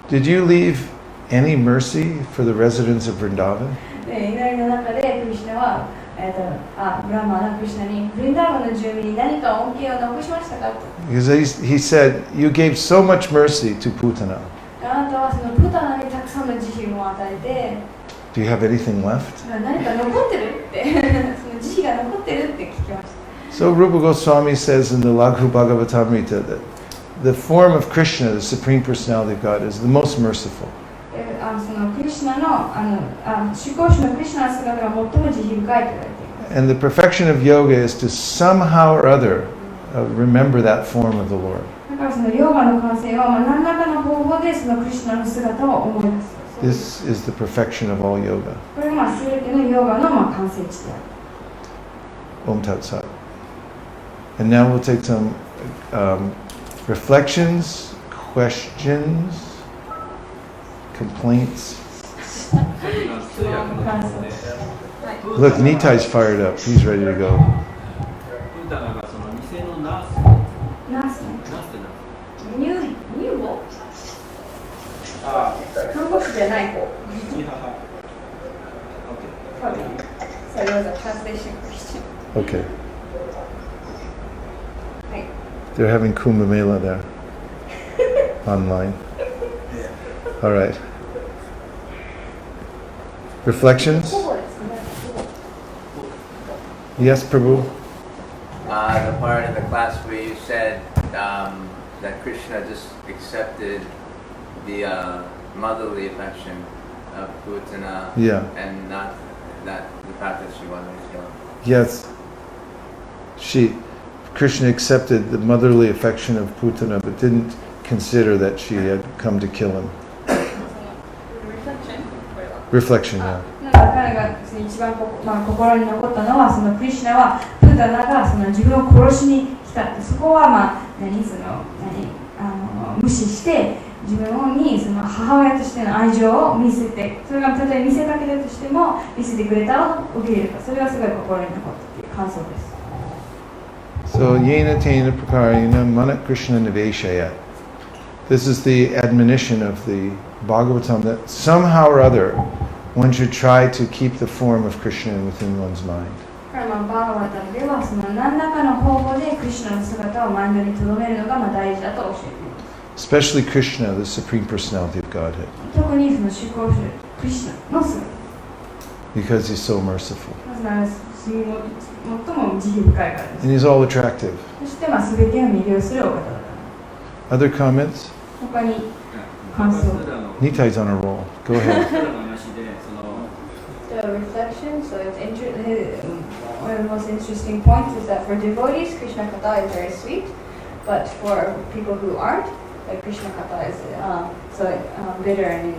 did you leave any mercy for the residents of Vrindavan? で祈りの中でクリシュナは、ブラマはクリシュナにブリンダーバンの住民に何か恩恵を残しましたかと。 Because he said, you gave so much mercy to Putana. あなたはそのプタナにたくさんの慈悲を与えて、 Do you have anything left? 何か残ってるってその慈悲が残ってるって聞きました。 So Rupa Goswami says in the Laghu Bhagavatamrita that the form of Krishna, the Supreme Personality of God, is the most merciful. そのクリシュナの至高主のクリシュナの姿が最も慈悲深いと言われています。 And the perfection of yoga is to somehow or other remember that form of the Lord. だからそのヨガの完成は何らかの方法でそのクリシュナの姿を思い出す。 This is the perfection of all yoga. これが全てのヨガの完成地である。 Om Tat Sat. And now we'll take some reflections, questions, complaints. Look, Nitai's fired up. He's ready to go. ナースね。乳母？看護師じゃない方。So it was a translation question. Okay. はい。 They're having Kumbh Mela there. Online. All right. Reflections? ほぼですね。 Yes, Prabhu? The part of the class where you said that Krishna just accepted the motherly affection of Putana Yeah. and not that the path that she wanted to go. Yes. Krishna accepted the motherly affection of Putana, but didn't consider that she had come to kill him. Reflection, yeah. 彼が一番心に残ったのはそのクリシュナはプータナがその自分を殺しに来たって、そこは無視して自分にその母親としての愛情を見せて、それがたとえ見せかけたとしても見せてくれたを受け入れた。それがすごい心に残ったという感想です。 So, yena tena prakarena manat Krishna niveshaya. This is the admonition of the Bhagavatam that somehow or other one should try to keep the form of Krishna within one's mind. バーガバタムではその何らかの方法でクリシュナの姿をマインドに留めるのが大事だと教えています。 Especially Krishna, the Supreme Personality of Godhead. 特にその至高主クリシュナの姿。 Because he's so merciful. なぜなら最も慈悲深いからです。 And he's all attractive. そして全てを魅了するお方だから。 Other comments? 他に感想。 Nitai's on a roll. Go ahead. The reflection, so one of the most interesting points is that for devotees, Krishna Katha is very sweet, but for people who aren't, like Krishna Katha is bitter and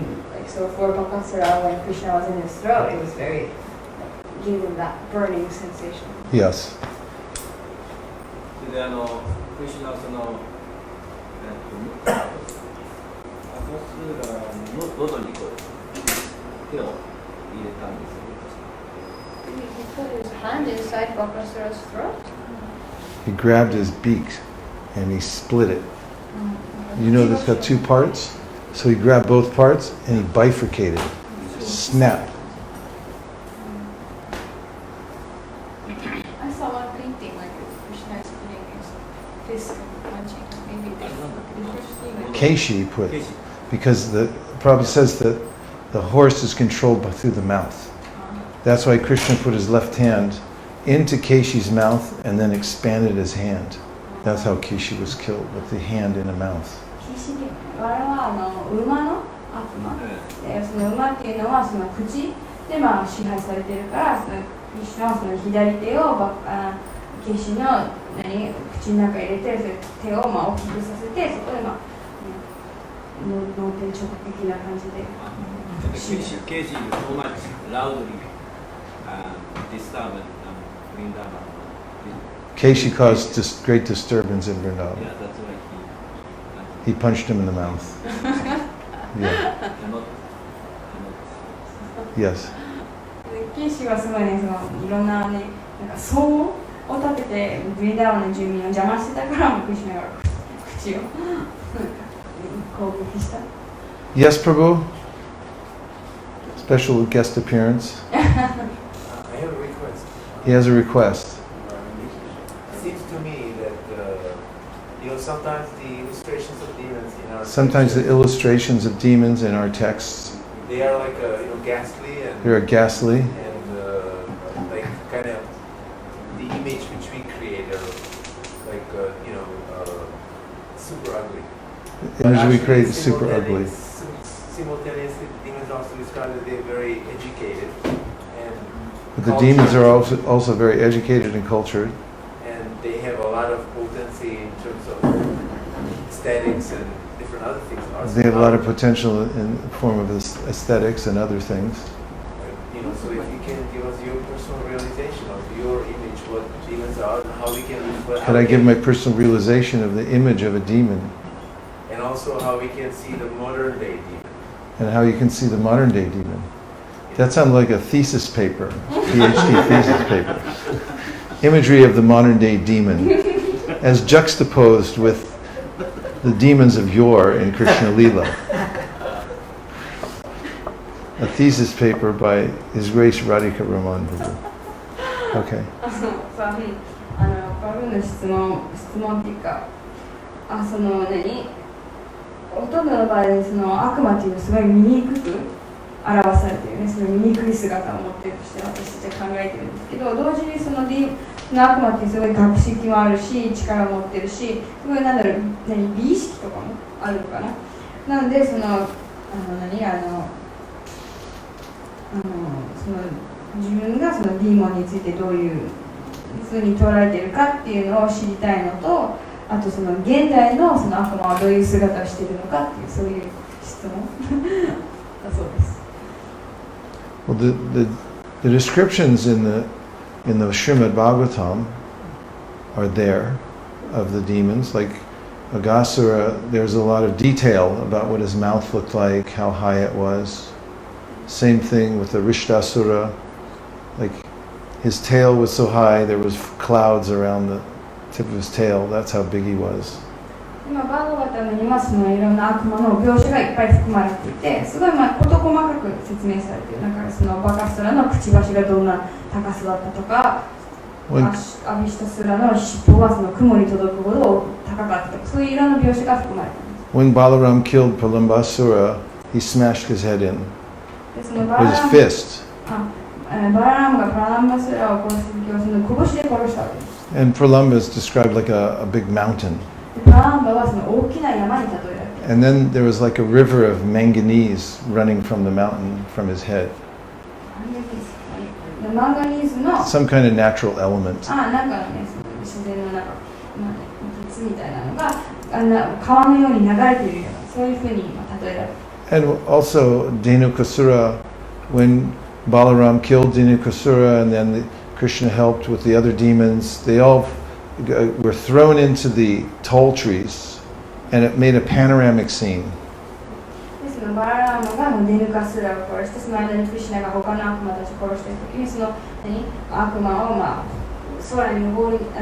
so for Bakasura, when Krishna was in his throat, it was very gave him that burning sensation. Yes. それでクリシュナはそのアカスラの喉にこう手を入れたんですよ。 He put his hand inside Bakasura's throat. He grabbed his beak and he split it. You know it's got two parts? So he grabbed both parts and he bifurcated. Snap. I saw one painting like Krishna is putting his Keishi put, ケイシ because the Prabhupada says that the horse is controlled through the mouth. That's why Krishna put his left hand into Keishi's mouth and then expanded his hand. That's how Keishi was killed, with the hand in the mouth. 騎士で我々は馬の悪魔で、その馬っていうのはその口で支配されているから、その騎士のその左手を騎士の口の中に入れて、手を大きくさせて、そこで脳天直撃な感じで。ケイシ is so much loudly disturbed Vrindavan. Keishi caused great disturbance in Vrindavan. Yeah, that's why He punched him in the mouth. Yeah. cannot. Yes. ケイシはすごいね、いろんなね、騒音を立てて、ブリンダーバンの住民を邪魔してたから、クリシュナが口を攻撃した。Yes, Prabhu? Special guest appearance. I have a request. He has a request. It seems to me that sometimes the illustrations of demons in our Sometimes the scripture, illustrations of demons in our texts, they are like ghastly and they are ghastly. like kind of the image which we create are like super ugly. The image we create is But super actually, ugly. Simultaneously, demons also describe that they're very educated and But the demons are also very educated and cultured. and they have a lot of potency in terms of aesthetics and different other things. They have a lot of potential in the form of aesthetics and other things. So if you can give us your personal realization of your image, what demons are, and how we can reflect. Could I give my personal realization of the image of a demon And also how we can see the modern day demon. and how you can see the modern day demon? That sounds like a thesis paper, PhD thesis paper. Imagery of the modern day demon as juxtaposed with the demons of yore in Krishna Lila. A thesis paper by His Grace Radhika Raman Prabhu. Okay. パブの質問っていうか、ほとんどの場合で悪魔っていうのはすごい醜く表されているね、その醜い姿を持っているとして私たちは考えているんですけど、同時にその悪魔ってすごい学識もあるし、力を持ってるし、すごい美意識とかもあるのかな。なので自分がそのディーモンについてどういうふうに捉えているかっていうのを知りたいのと、あと現代の悪魔はどういう姿をしているのかっていうそういう質問だそうです。Well, the descriptions in the Srimad Bhagavatam are there of the demons. Like Aghasura, there's a lot of detail about what his mouth looked like, how high it was. Same thing with the Rishdasura. Like his tail was so high, there was clouds around the tip of his tail. That's how big he was. 今バーガバタムにはいろんな悪魔の描写がいっぱい含まれていて、すごい事細かく説明されている。バカストラのくちばしがどんな高さだったとか、アビシタスラの尻尾が雲に届くほど高かったとか、そういういろんな描写が含まれています。When Balaram killed Pralambasura, he smashed his head in でその with his fist. バララムがプラランバスラを殺す時はその拳で殺したわけです。And Pralamba is described like a big mountain. プラランバはその大きな山に例えられている。And then there was like a river of manganese running from the mountain from his head. マンガニーズの Some kind of natural element. 自然の鉄みたいなのが川のように流れているようなそういうふうに例えられている。And also Dhenukasura, when Balaram killed Dhenukasura and then Krishna helped with the other demons, they all were thrown into the tall trees and it made a panoramic scene. ですのバララムがデヌカスラを殺して、その間にクリシュナが他の悪魔たちを殺しているときに、その悪魔を空に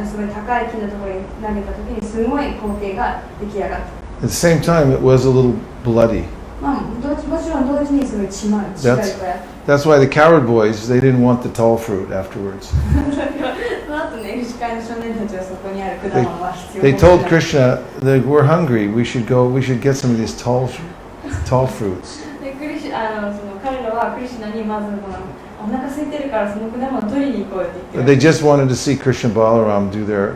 すごい高い木のところに投げたときにすごい光景が出来上がった。At the same time, it was a little bloody. もちろん同時にすごい血がいっぱいあって。That's why the coward boys, they didn't want the tall fruit afterwards. その後ね、牛飼い会の少年たちはそこにある果物は必要 They told Krishna that we're hungry. We should get some of these tall fruits. でその彼らはクリシュナにまずお腹空いてるからその果物を取りに行こうよって言 But って they just wanted to see Krishna Balaram do their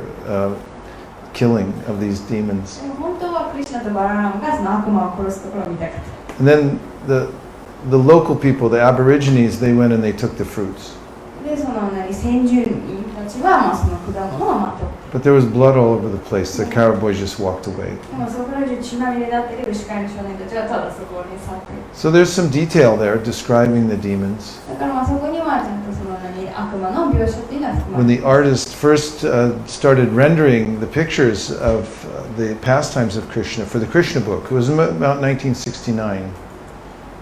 killing of these demons. でも本当はクリシュナとバララムがその悪魔を殺すところを見たかった And then the local people, the Aborigines, they went and they took the fruits. でその先住民たちはその果物を取って But there was blood all over the place. The cowboys just walked away. でもそこら中血まみれになっている牛飼いの少年たちはただそこに去っている So there's some detail there describing the demons. だからそこにはちゃんとその悪魔の描写っていうのは含ま When れ the ている artist first started rendering the pictures of the pastimes of Krishna for the Krishna book, it was about 1969.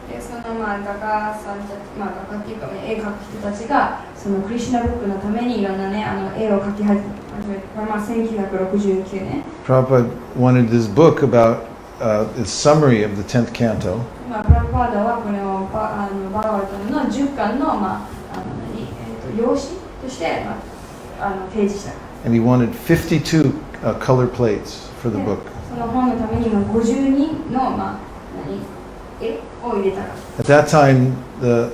でその画家さんたち、画家っていうか絵描く人たちがそのクリシュナブックのためにいろんなね絵を描き始めて、これ1969年 Prabhupada wanted this book about a summary of the 10th canto. プラブパーダはこれをバガワタムの10巻の、用紙として、提示した。 And he wanted 52 color plates for the book. その本のためにも52の、絵を入れたら。 At that time, the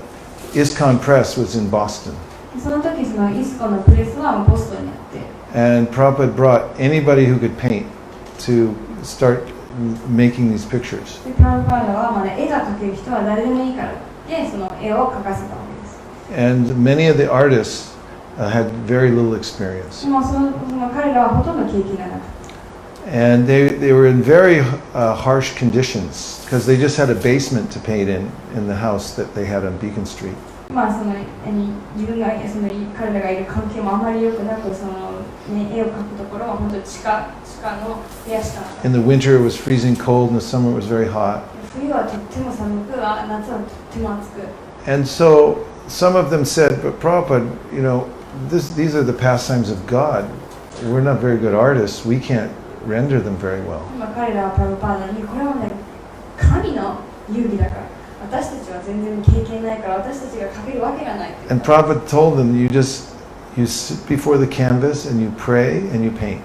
ISKCON press was in Boston. その時そのイスコのプレスはボストンにあって、 And Prabhupada brought anybody who could paint to start making these pictures. でプラブパーダは、絵が描ける人は誰でもいいからでその絵を描かせたわけです。 And many of the artists had very little experience. でもその彼らはほとんど経験がなくて。 And they were in very harsh conditions because they just had a basement to paint in the house that they had on Beacon Street. その自分がその彼らがいる環境もあまり良くなくその、絵を描くところは本当に地下の部屋しかなかった。 In the winter it was freezing cold, in the summer it was very hot. 冬はとっても寒く、夏はとっても暑く。 And so some of them said, but Prabhupada, these are the pastimes of God. We're not very good artists. We can't render them very well. 彼らはプラブパーダにこれはね、神の遊戯だから私たちは全然経験ないから私たちが描けるわけがない。 And Prabhupada told them, you sit before the canvas and you pray and you paint.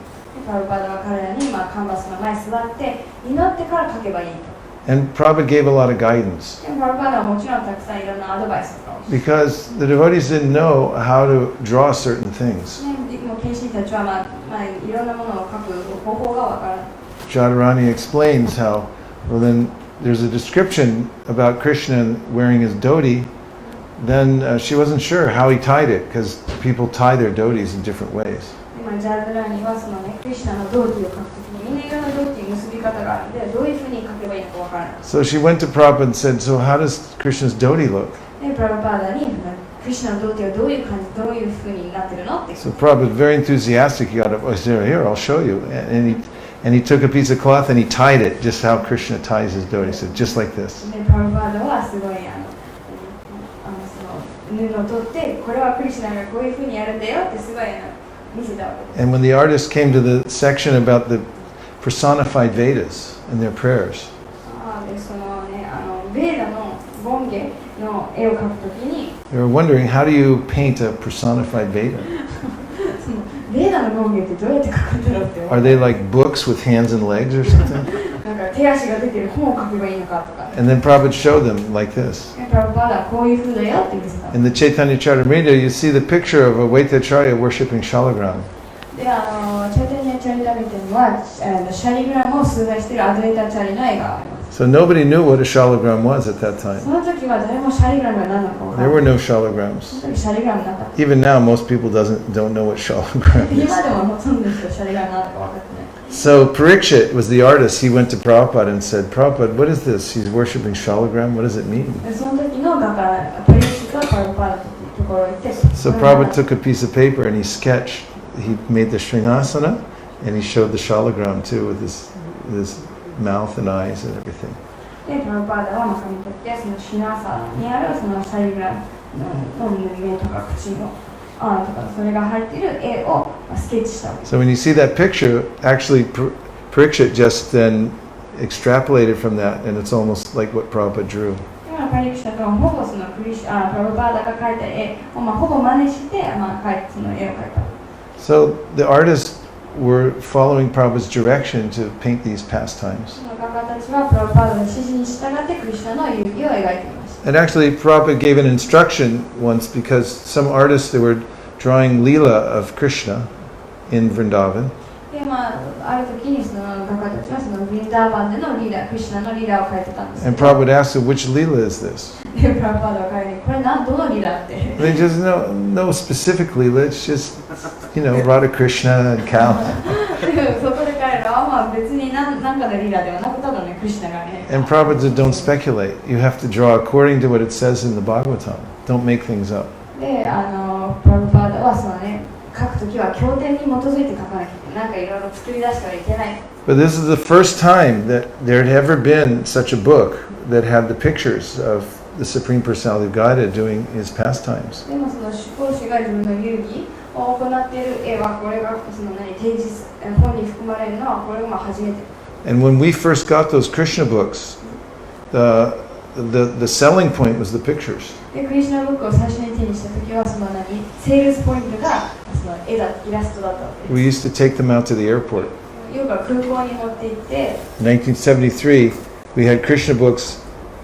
プラブパーダは彼らに、カンバスの前に座って祈ってから描けばいいと。 And Prabhupada gave a lot of guidance でもプラブパーダはもちろんたくさんいろんなアドバイスとかをして、 because the devotees didn't know how to draw certain things. もう献身たちはいろんなものを描く方法がわからない。 Jadharani explains how, well then there's a description about Krishna wearing his dhoti. Then she wasn't sure how he tied it because people tie their dhotis in different ways. ジャーダラにはそのクリシュナの胴体を描くときにみんないろんな胴体に結び方があるのでどういうふうに描けばいいのかわからない。 So she went to Prabhupada and said, so how does Krishna's dhoti look? でプラブパーダにクリシュナの胴体はどういう感じ、どういうふうになってるのって。 So Prabhupada, very enthusiastic, he got up, I said, here, I'll show you. And he took a piece of cloth and he tied it just how Krishna ties his dhoti. He said, just like this. でプラブパーダはすごいその布を取ってこれはクリシュナがこういうふうにやるんだよってすごい見せたわけです。 And when the artist came to the section about the personified Vedas and their prayers, でそのベーダの権下の絵を描くときに they were wondering, how do you paint a personified Veda? そのベーダの権下ってどうやって描くんだろうって Are they like books with hands and legs or something? なんか手足が出てる本を描けばいいのかとか。 And then Prabhupada showed them like this. プラブパーダはこういう風だよって見せた。 In the Chaitanya Charitamrita, you see the picture of a Vaitacharya worshipping Shalagram. で、チャイタニアチャリタミテにはシャリグラムを崇拝しているアドレタチャリの絵があります。 So nobody knew what a Shalagram was at that time. その時は誰もシャリグラムが何なのか分から There ない。 were no Shalagrams. その時シャリグラムなかった。 Even now, most people don't know what Shalagram is. 今でもほとんどの人シャリグラムなのか分かってない。 So Parikshit was the artist. He went to Prabhupada and said, Prabhupada, what is this? He's worshipping Shalagram. What does it mean? でその時の画家パリシがパルパーダのところに行って。 So Prabhupada took a piece of paper and he sketched. He made the Srinasana and he showed the Shalagram too with his mouth and eyes and everything. で、プラブパーダは紙に取ってそのシナーサにあるそのシャリグラムの目とか口の穴とかそれが入っている絵をスケッチしたわけです。 So when you see that picture, actually Parikshit just then extrapolated from that and it's almost like what Prabhupada drew. パリクシャがほぼそのプラブパーダが描いた絵をほぼ真似して、その絵を描いた。So the artists were following Prabhupada's direction to paint these pastimes. その画家たちはプラブパーダの指示に従ってクリシュナの遊戯を描いていました。 And actually, Prabhupada gave an instruction once because some artists, they were drawing Leela of Krishna in Vrindavan. である時にその画家たちはそのヴィンダーバンでのリーダー、クリシュナのリーダーを描いてたんですけ And ど、 Prabhupada asked them, which Leela is this? でプラブパーダは彼にこれどのリーダーって They just no specific Leela, it's just, Radha Krishna and cow. でそこで彼らは別に何かのリーダーではなくただねクリシュナがね And Prabhupada said, don't speculate. You have to draw according to what it says in the Bhagavatam. Don't make things up. でプラブパーダはそのね書くときは経典に基づいて書かなきゃいけないなんかいろいろ作り出してはいけない But this is the first time that there had ever been such a book that had the pictures of the Supreme Personality of Godhead doing his pastimes. でもその主講師が自分の遊戯を行っている絵はこれがその提示本に含まれるのはこれが初めて And when we first got those Krishna books, the selling point was the pictures. でクリシュナブックを最初に手にしたときはそのセールスポイントがそのイラストだったわけです We used to take them out to the airport. 要は空港に持って行って In 1973, we had Krishna books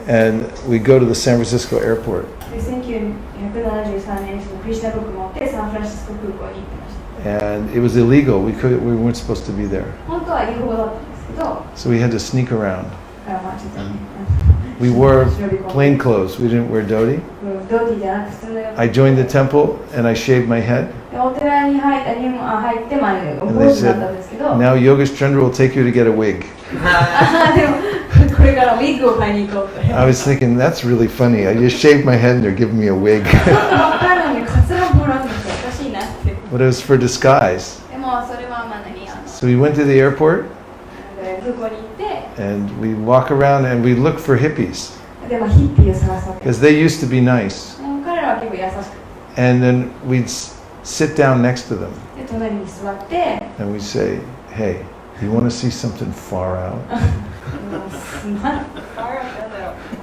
and we'd go to the San Francisco airport. で1973年にそのクリシュナブック持ってサンフランシスコ空港に行ってました And it was illegal. We weren't supposed to be there. 本当は違法だったんですけど So we had to sneak around. だからまあちょっとね We wore plain clothes. We didn't wear dhoti. ドーティーじゃなく普通のよう I joined the temple and I shaved my head. でお寺に入ってまあお And 坊 they 主だったんですけど Now Yogesh Chandra will take you to get a wig. でもこれからウィッグを買いに行こうって I was thinking, that's really funny. I just shaved my head and they're giving me a wig. わかるのにカツラもらうんですよおかしいなって But it was for disguise. でもそれはまあSo we went to the airport 空港に行って and we walk around and we look for hippies でまあヒッピーを探すわけ because they used to be nice. 彼らは結構優しくて And then we'd sit down next to them で隣に座って and we'd say, hey, do you want to see something far out?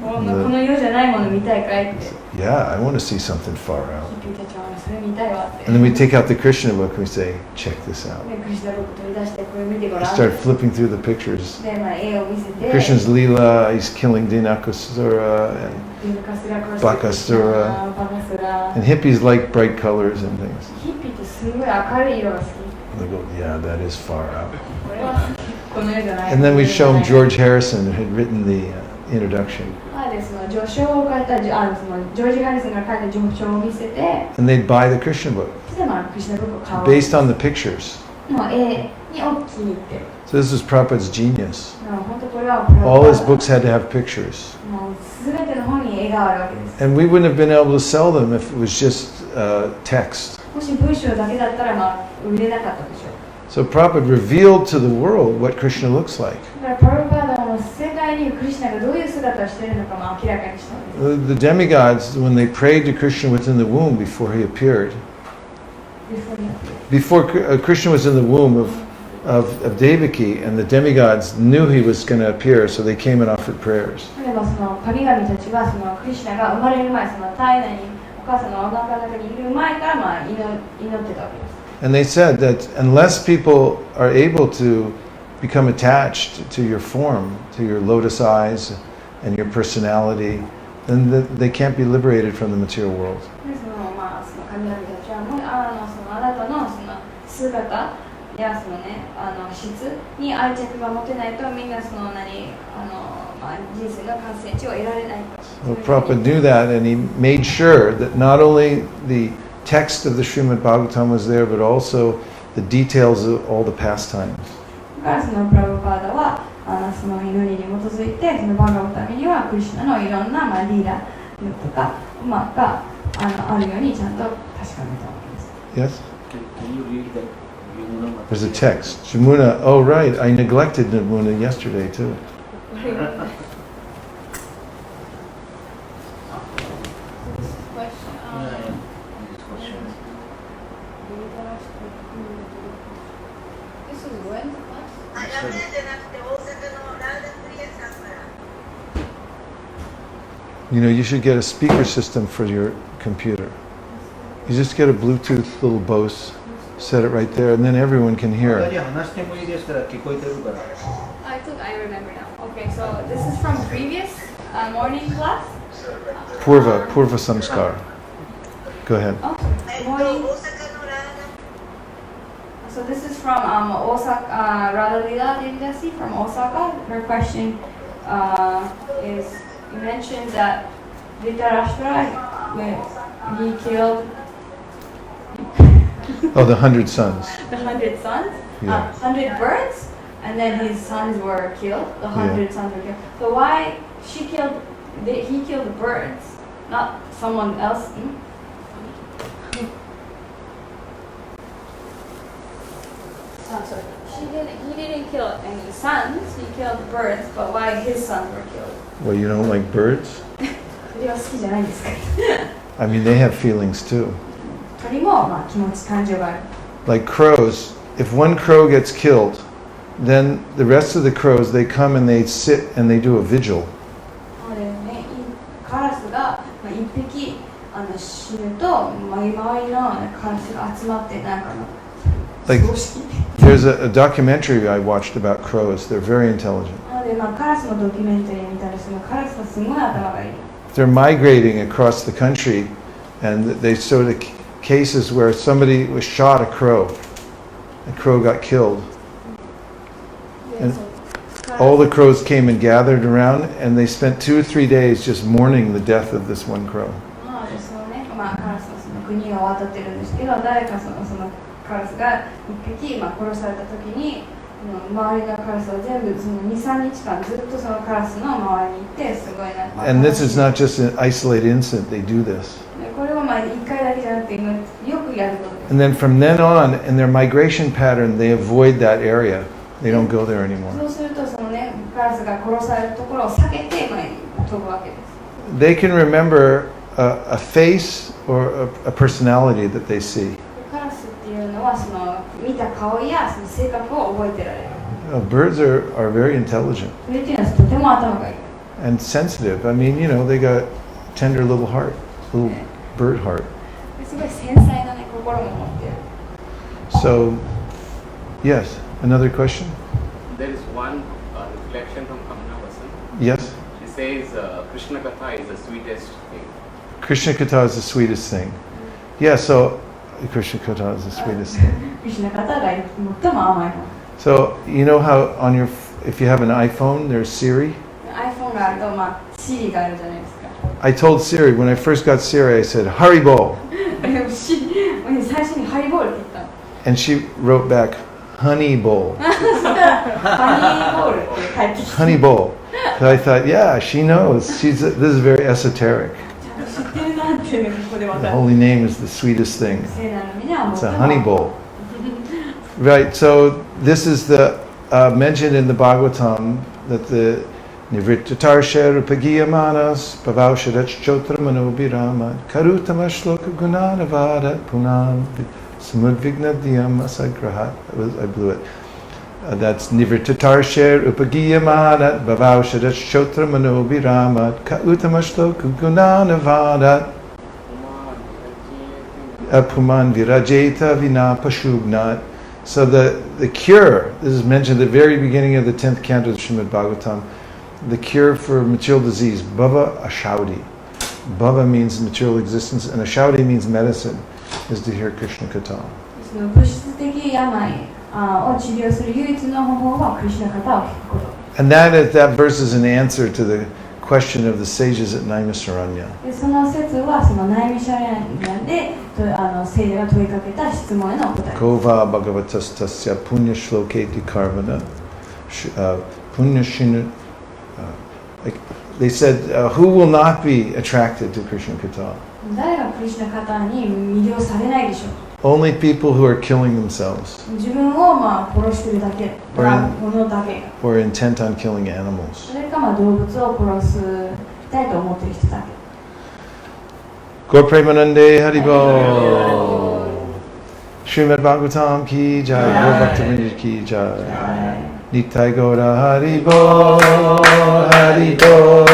この世じゃないもの見たいかいって Yeah, I want to see something far ヒ out. ッピーたちはそれ見たいわって And then we take out the Krishna book and we say, check this out. でクリシュナブック取り出してこれ見てご We らん start flipping through the pictures. でまあ絵を見せて Krishna's Leela, he's killing Dinakasura, and ディムカスラバカスラバカスラ And hippies like bright colors and things. ヒッピーってすごい明るい色が好き They go, yeah, that is far out. これはこの世じゃない And then we show them George Harrison, who had written the introduction. でその序章を書いたそのジョージ・ハリスンが書いた序章を見せて And they'd buy the Krishna book でまあクリシュナブックを買う based on the pictures. もう絵に大きいって So this is Prabhupada's genius. 本当これは All his books had to have pictures. もう全ての本に絵があるわけです And we wouldn't have been able to sell them if it was just text. もし文章だけだったらまあ売れなかったでしょう So Prabhupada revealed to the world what Krishna looks like. だからパルパーダの世界にクリシュナがどういう姿をしているのかも明らかにしたんです The demigods, when they prayed to Krishna within the womb before he appeared, before Krishna was in the womb of Devaki, and the demigods knew he was going to appear, so they came and offered prayers. 例えばその神々たちはそのクリシュナが生まれる前その体内にお母さんのお腹の中にいる前からまあ祈ってたわけです And they said that unless people are able to become attached to your form, to your lotus eyes and your personality, then they can't be liberated from the material world. でそのまあその神々たちはもうそのあなたのその姿やそのね質に愛着が持てないとみんなそのまあ人生の完成地を得られない。 Well, Prabhupada knew that, and he made sure that not only the text of the Srimad Bhagavatam was there, but also the details of all the pastimes. だからそのプラブパーダはその祈りに基づいてそのバーガーのためにはクリシュナのいろんなまあリーダーとかまあがあるようにちゃんと確かめたわけです。 Yes? Can you read that? There's a text. Jamuna, oh right, I neglected Jamuna yesterday too. This is when? You know, you should get a speaker system for your computer. You just get a Bluetooth little Bose Set it right there, and then everyone can 二 hear. 人話してもいいですから聞こえてるから。 I think I remember now. Okay, so this is from previous morning class. Purva samskar. Go ahead. Oh, morning. So this is from Osaka, Radhalila Devdasi from Osaka. Her question is, you mentioned that Dhritarashtra, when he killed Oh, the 100 sons. the 100 sons, Yeah. 100 birds, and then his sons were killed. The 100 sons were killed. So why he killed the birds, not someone else? Sorry. He didn't kill any sons. He killed birds, but why his sons were killed? Well, you don't like birds? それは好きじゃないですか。 I mean, they have feelings too. 鳥もまあ気持ち感情がある。 Like crows, if one crow gets killed, then the rest of the crows, they come and they sit and they do a vigil. なのでね、カラスがまあ一匹死ぬと周りのカラスが集まってなんかの Like 葬式。 there's a documentary I watched about crows. They're very intelligent. なのでまあカラスのドキュメンタリー見たらそのカラスはすごい頭がいい。 They're migrating across the country, and they showed cases where somebody was shot a crow. A crow got killed. で And そう All the crows came and gathered around, and they spent 2 or 3 days just mourning the death of this one crow. まあでそのね、まあカラスはその国を渡ってるんですけど、誰かそのカラスが一匹まあ殺された時に、周りのカラスは全部その2、3日間ずっとそのカラスの周りに行ってすごいなんか。 And this is not just an isolated incident, they do this. でこれはまあ1回だけじゃなくてよくやることです。 And then from then on, in their migration pattern, they avoid that area. They don't go there anymore. そうするとそのね、カラスが殺されるところを避けて前に飛ぶわけです。 They can remember a face or a personality that they see. カラスっていうのはその見た顔やその性格を覚えてられる。 Birds are very intelligent それっていうのはとても頭がいい。 and sensitive. I mean, they got tender little heart, little bird heart. すごい繊細なね、心も持ってる。 So, yes, another question? There is one reflection from Kamna Vasan. Yes? She says Krishna Katha is the sweetest thing. Krishna Katha is the sweetest thing. Yeah, so Krishna Katha is the sweetest thing. クリシュナ方が最も甘いもの。 So, you know how if you have an iPhone, there's Siri? iPhone があると、まあ、Siri があるじゃないですか。 I told Siri, when I first got Siri, I said, Haribo. 最初にハリボールって言ったの。 And she wrote back, Honey Bowl. ハニーボールって返ってきて。 Honey Bowl. So I thought, yeah, she knows. This is very esoteric. 知ってるなっていうのがここで分 The かる。 holy name is the sweetest thing. 聖なる意味では It's 最 a も honey bowl. Right, so this is the mentioned in the Bhagavatam that the Nivrittatarshar Upagiyamanas Pavaushadach Chotramano Birama Karutamashloka Gunanavada Punan Samudvigna Dhyam Asagrahat. I blew it. That's Nivrittatarshar Upagiyamana Pavaushadach Chotramano Birama Karutamashloka Gunanavada Apuman Virajeta Vina Pashugnat. So the cure, this is mentioned at the very beginning of the 10th canto of Srimad Bhagavatam, the cure for material disease, Bhava Ashaudi. Bhava means material existence, and Ashaudi means medicine, is to hear Krishna Katha. その物質的病を治療する唯一の方法はクリシュナ方を聞くこと。 And that verse is an answer to the question of the sages at Naimisaranya. でその説はそのナイミシャランで聖者が問いかけた質問への答え。 Kova Bhagavatastasya Punya Shloketi Karvana Punya Shinu. They said, who will not be attracted to Krishna Katha? 誰がクリシュナ方に魅了されないでしょう。 Only people who are killing themselves 自分をまあ殺してるだけ、ものだけ。 or intent on killing animals. それかまあ動物を殺したいと思ってる人だけ。 Gaur Premanande Haribo. Srimad Bhagavatam ki jai. Gaur Bhaktivinoda ki jai. Nitai Gaura Haribo. Haribo.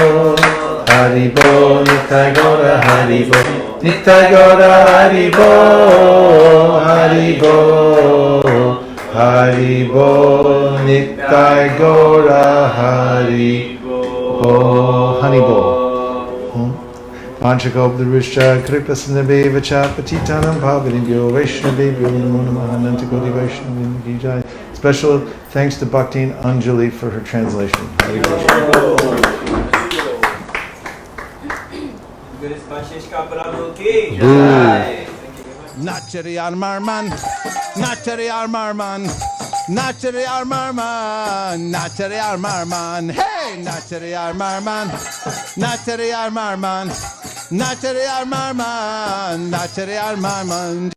Haribo. Nitai Gaura Haribo. Nitai Gaura Haribo, Haribo, Haribo, Nitai Gaura Haribo, Haribo. Panchakobdharuscha Kripasanabheva Patitanam Pavanibhyo Vaishnavibhyo Namo Namaha Nantakoti Vaishnavim Jai. Special thanks to Bhaktin Anjali for her translation. Hare Krishna. Nachari Armarman, Nachari Armarman, Nachari Armarman, Nachari Armarman, hey, Nachari Armarman, Nachari Armarman, Nachari Armarman, Nachari Armarman.